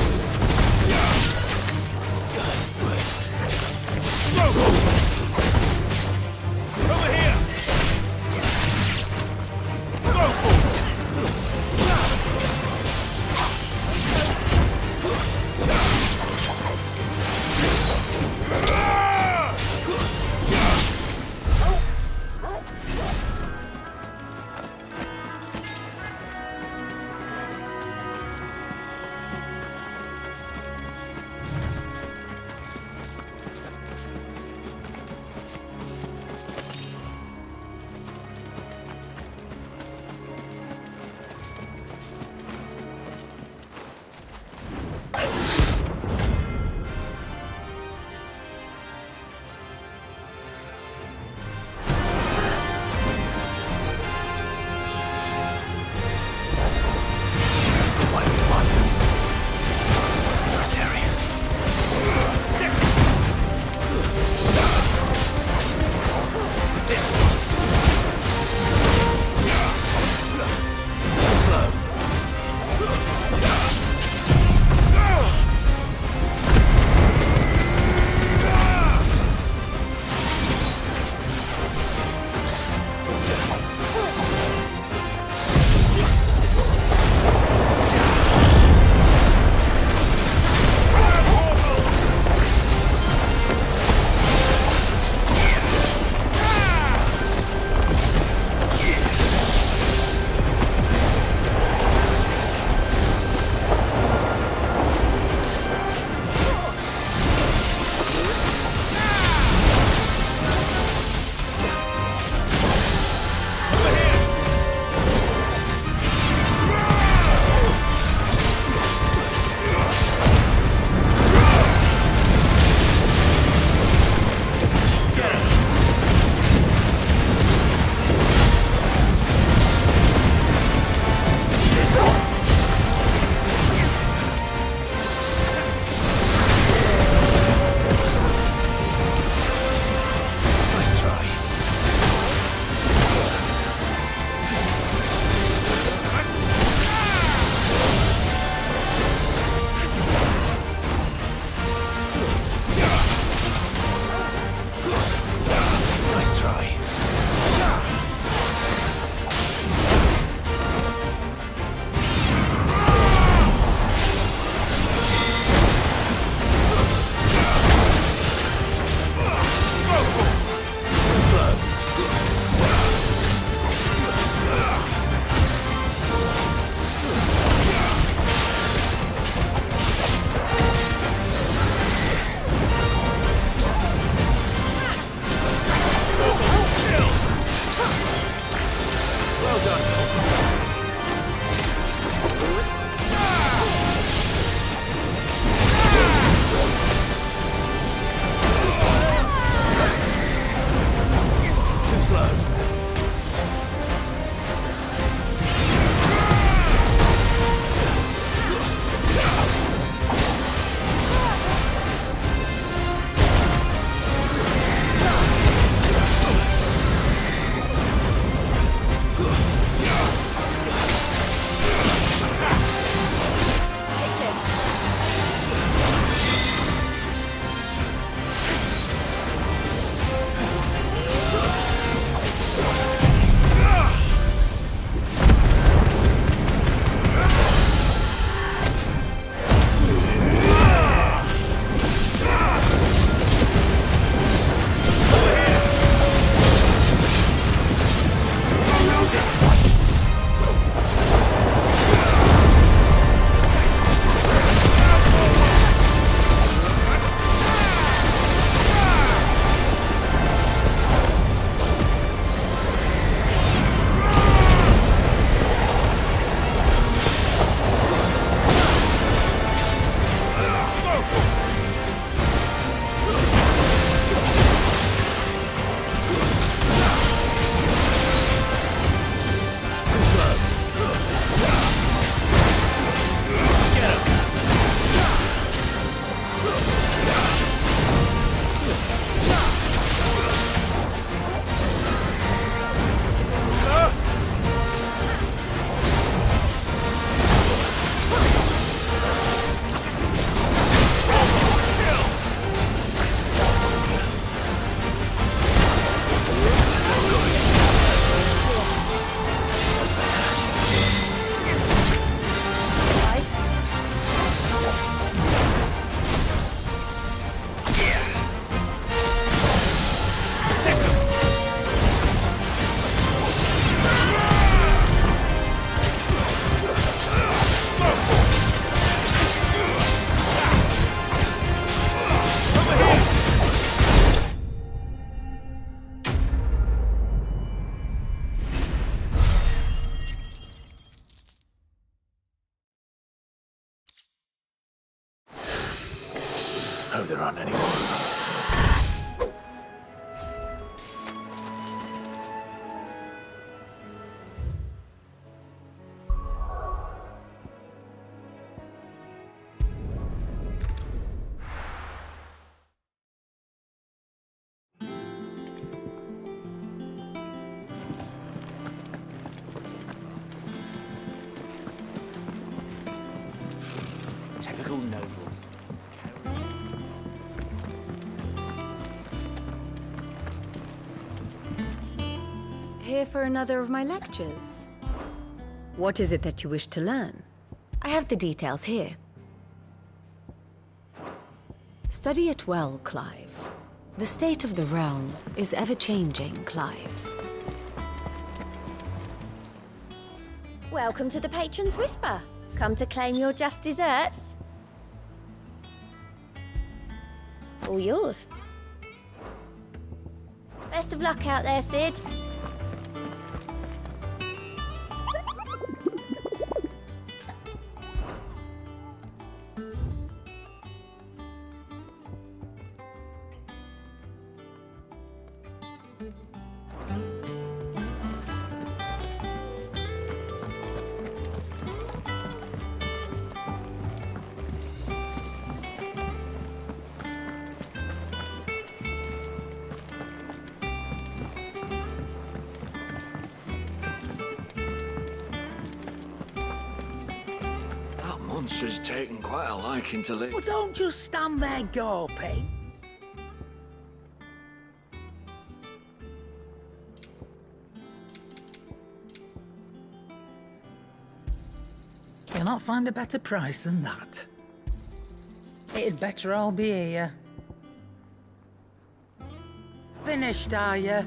Over here. know there aren't any more of them. Typical nobles. Here for another of my lectures. What is it that you wish to learn? I have the details here. Study it well, Clive. The state of the realm is ever-changing, Clive. Welcome to the Patron's Whisper. Come to claim your just desserts? All yours. Best of luck out there, Sid. Monster's taken quite a liking to live. Well, don't just stand there gawping. You'll not find a better price than that. It'd better all be here. Finished, are you?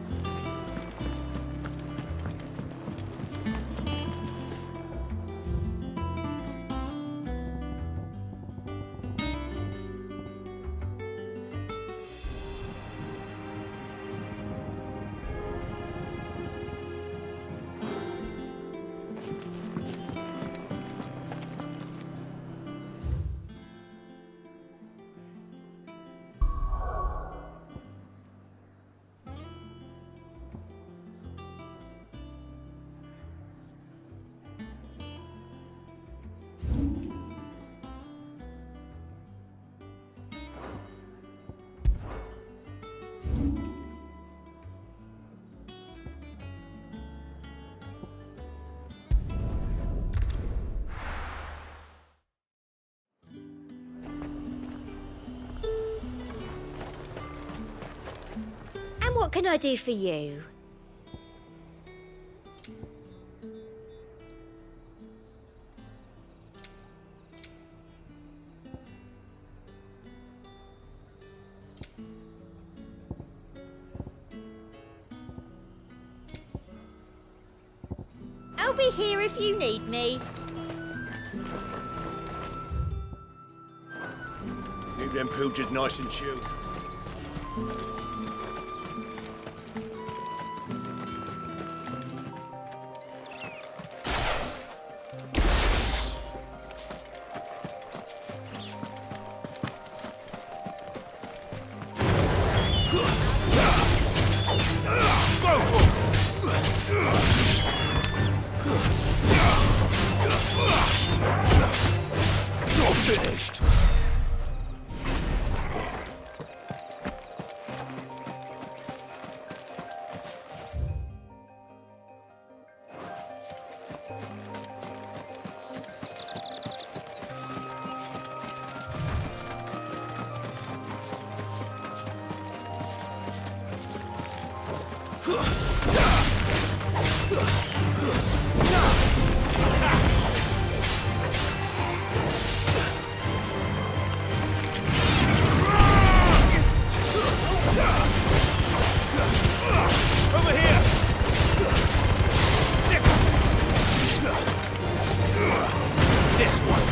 And what can I do for you? I'll be here if you need me. Keep them pilchards nice and chilled. You're finished. Over here! This one!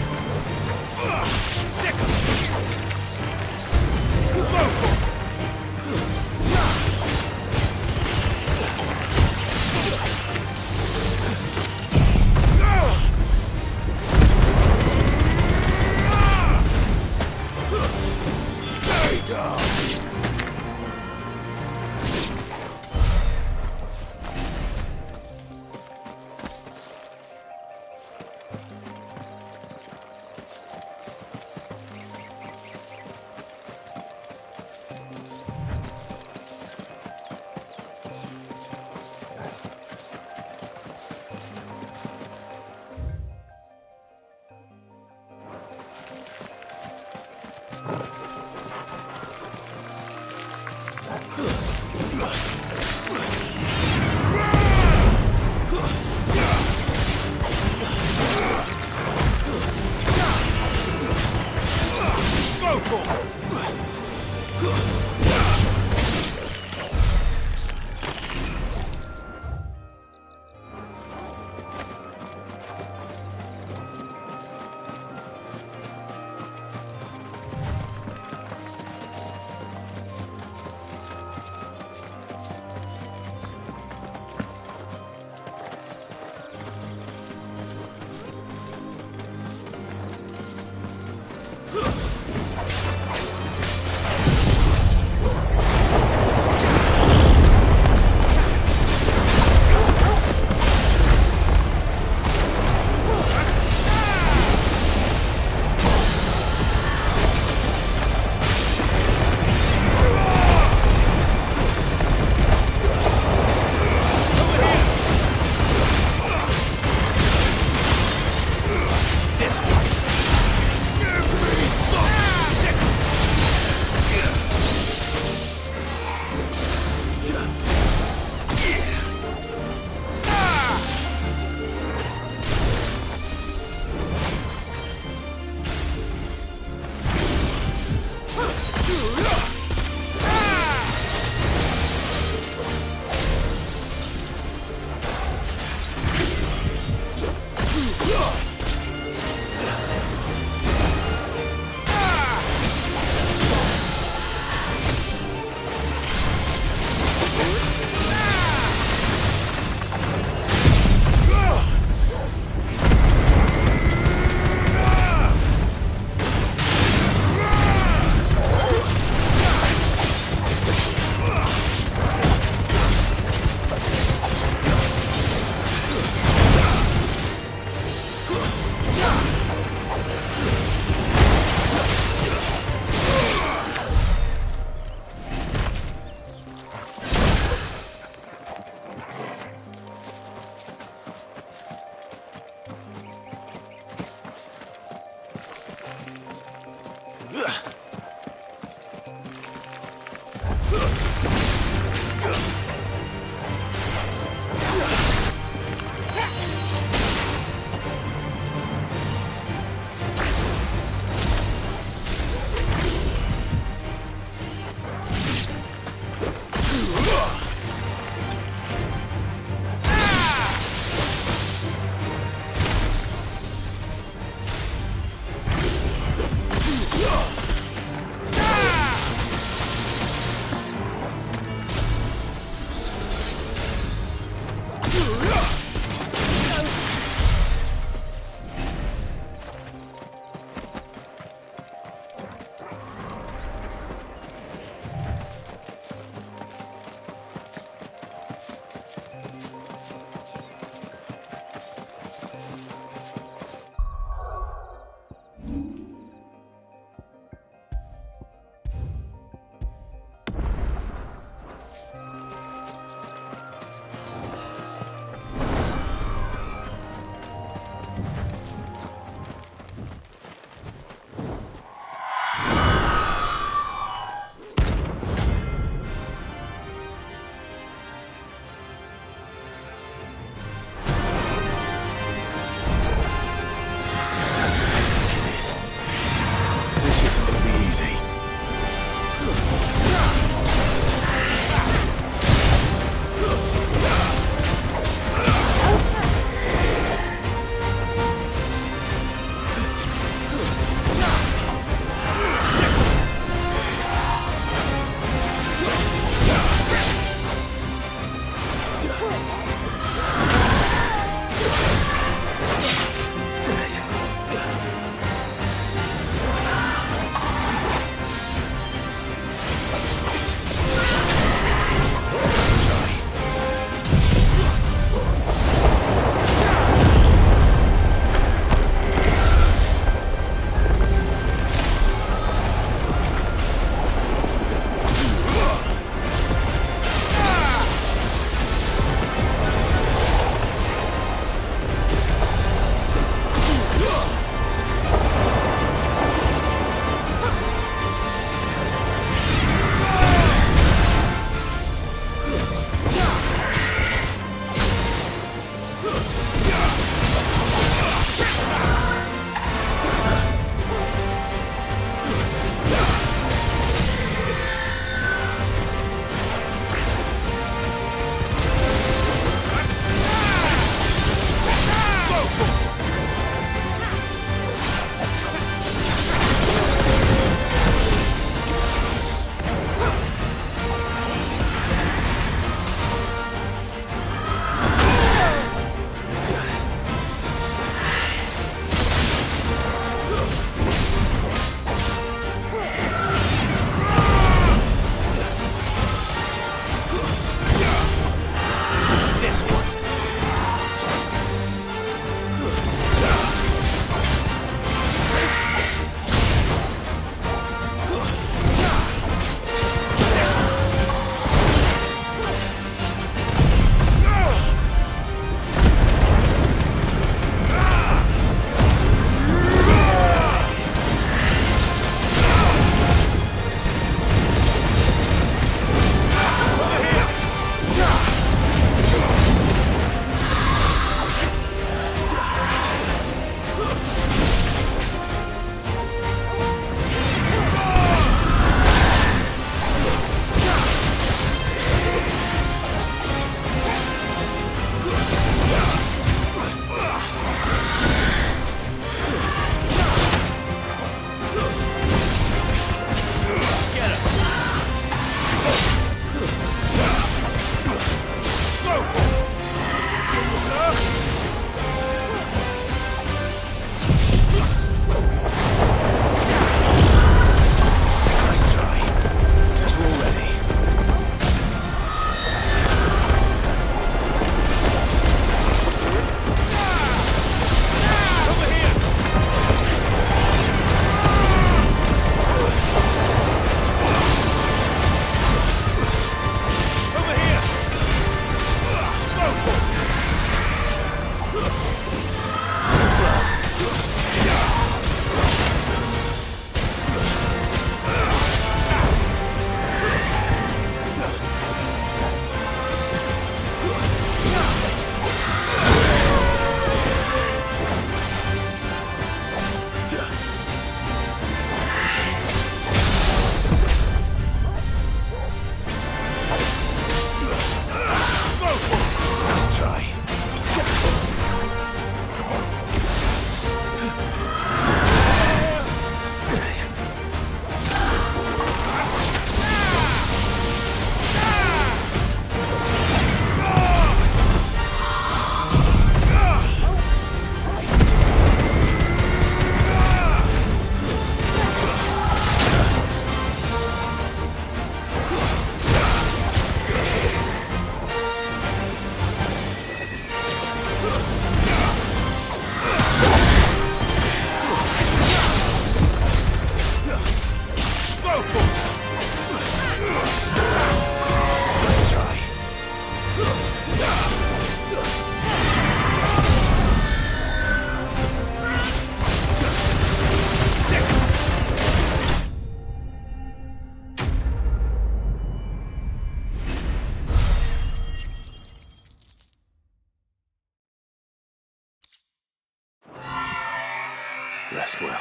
Rest well.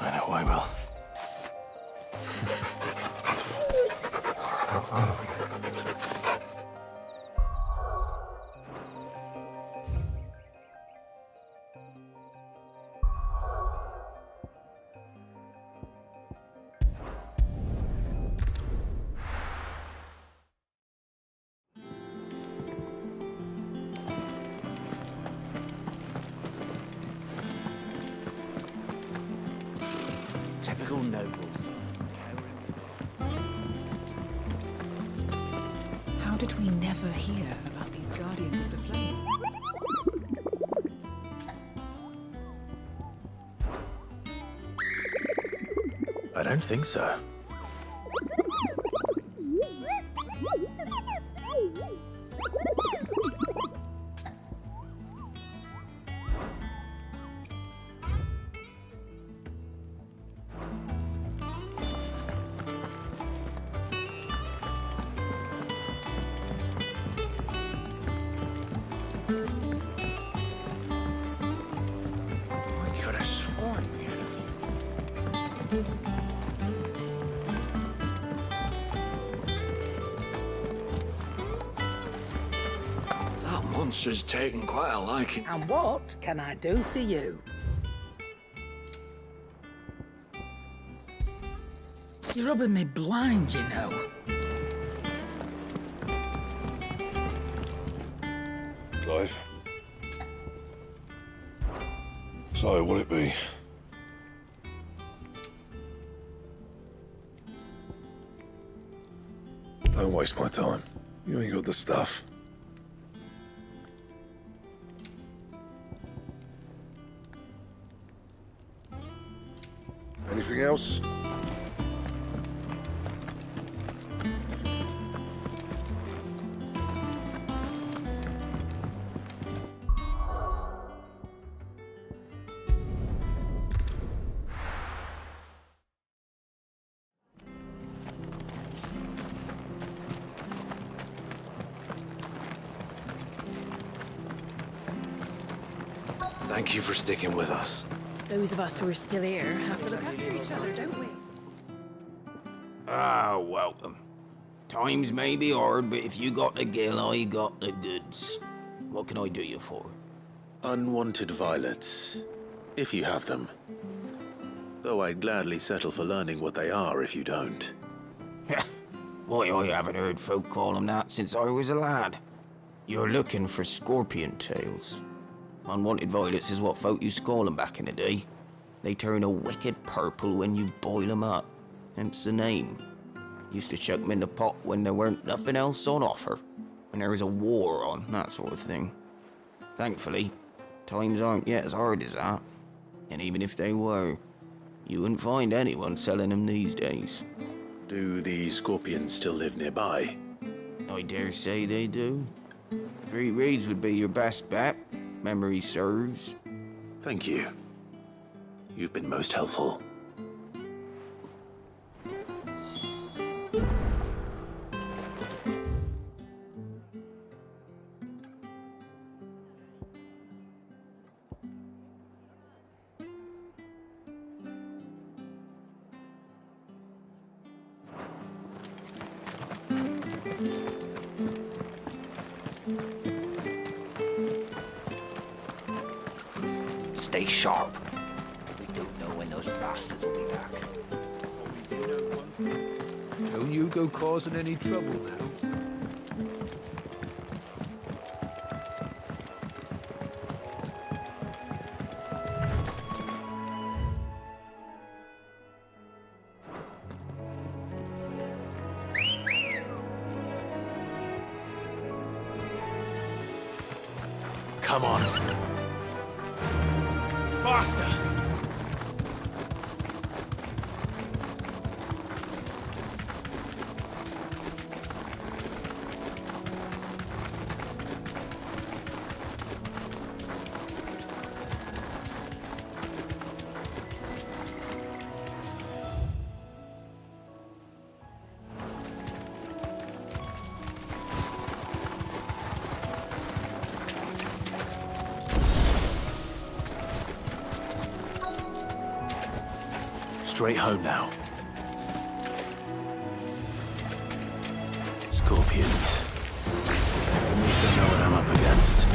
I know I will. Typical nobles. How did we never hear about these Guardians of the Flame? I don't think so. I could have sworn we had a few. That monster's taken quite a liking. And what can I do for you? You're rubbing me blind, you know. Clive. So, what'll it be? Don't waste my time. You ain't got the stuff. Anything else? Thank you for sticking with us. Those of us who are still here have to look after each other, don't we? Ah, welcome. Times may be hard, but if you got the gill, I got the goods. What can I do you for? Unwanted violets, if you have them. Though I'd gladly settle for learning what they are if you don't. Why, I haven't heard folk call them that since I was a lad. You're looking for scorpion tails. Unwanted violets is what folk used to call them back in the day. They turn a wicked purple when you boil them up, hence the name. Used to chuck them in the pot when there weren't nothing else on offer, when there was a war on, that sort of thing. Thankfully, times aren't yet as hard as that. And even if they were, you wouldn't find anyone selling them these days. Do the scorpions still live nearby? I dare say they do. 3 reeds would be your best bet, if memory serves. Thank you. You've been most helpful. Stay sharp. We don't know when those bastards will be back. Don't you go causing any trouble now. Come on. Faster! Straight home now. Scorpions. At least I know what I'm up against.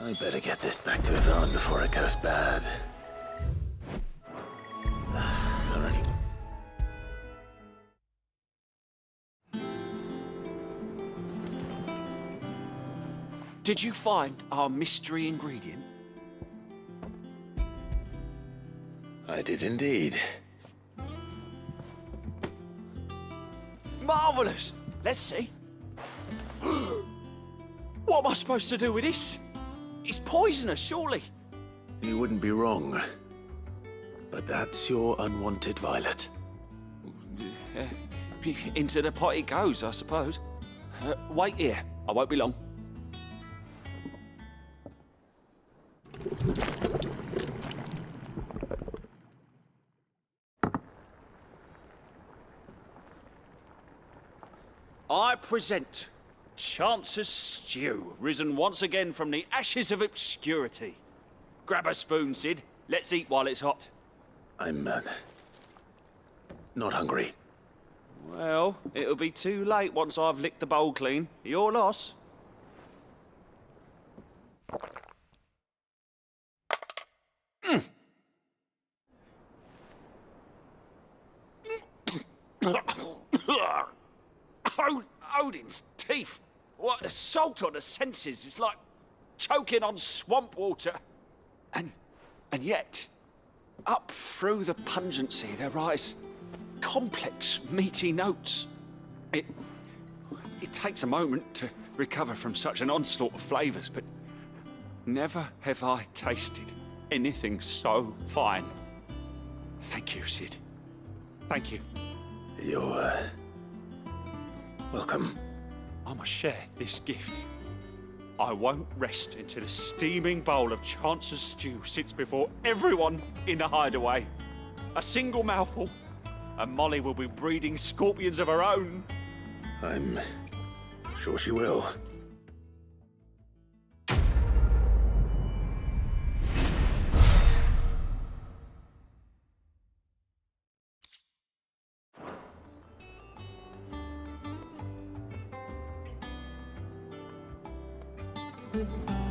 I better get this back to Yvonne before it goes bad. Alrighty. Did you find our mystery ingredient? I did indeed. Marvellous! Let's see. What am I supposed to do with this? It's poisonous, surely. You wouldn't be wrong. But that's your unwanted violet. Into the pot it goes, I suppose. Wait here. I won't be long. I present Chance's Stew, risen once again from the ashes of obscurity. Grab a spoon, Sid. Let's eat while it's hot. I'm, not hungry. Well, it'll be too late once I've licked the bowl clean. Your loss. Odin's teeth. What assault on the senses. It's like choking on swamp water. And yet, up through the pungency, there rise complex, meaty notes. It takes a moment to recover from such an onslaught of flavors, but never have I tasted anything so fine. Thank you, Sid. Thank you. You're, welcome. I must share this gift. I won't rest until a steaming bowl of Chance's stew sits before everyone in the hideaway. A single mouthful, and Molly will be breeding scorpions of her own. I'm sure she will. Thank you.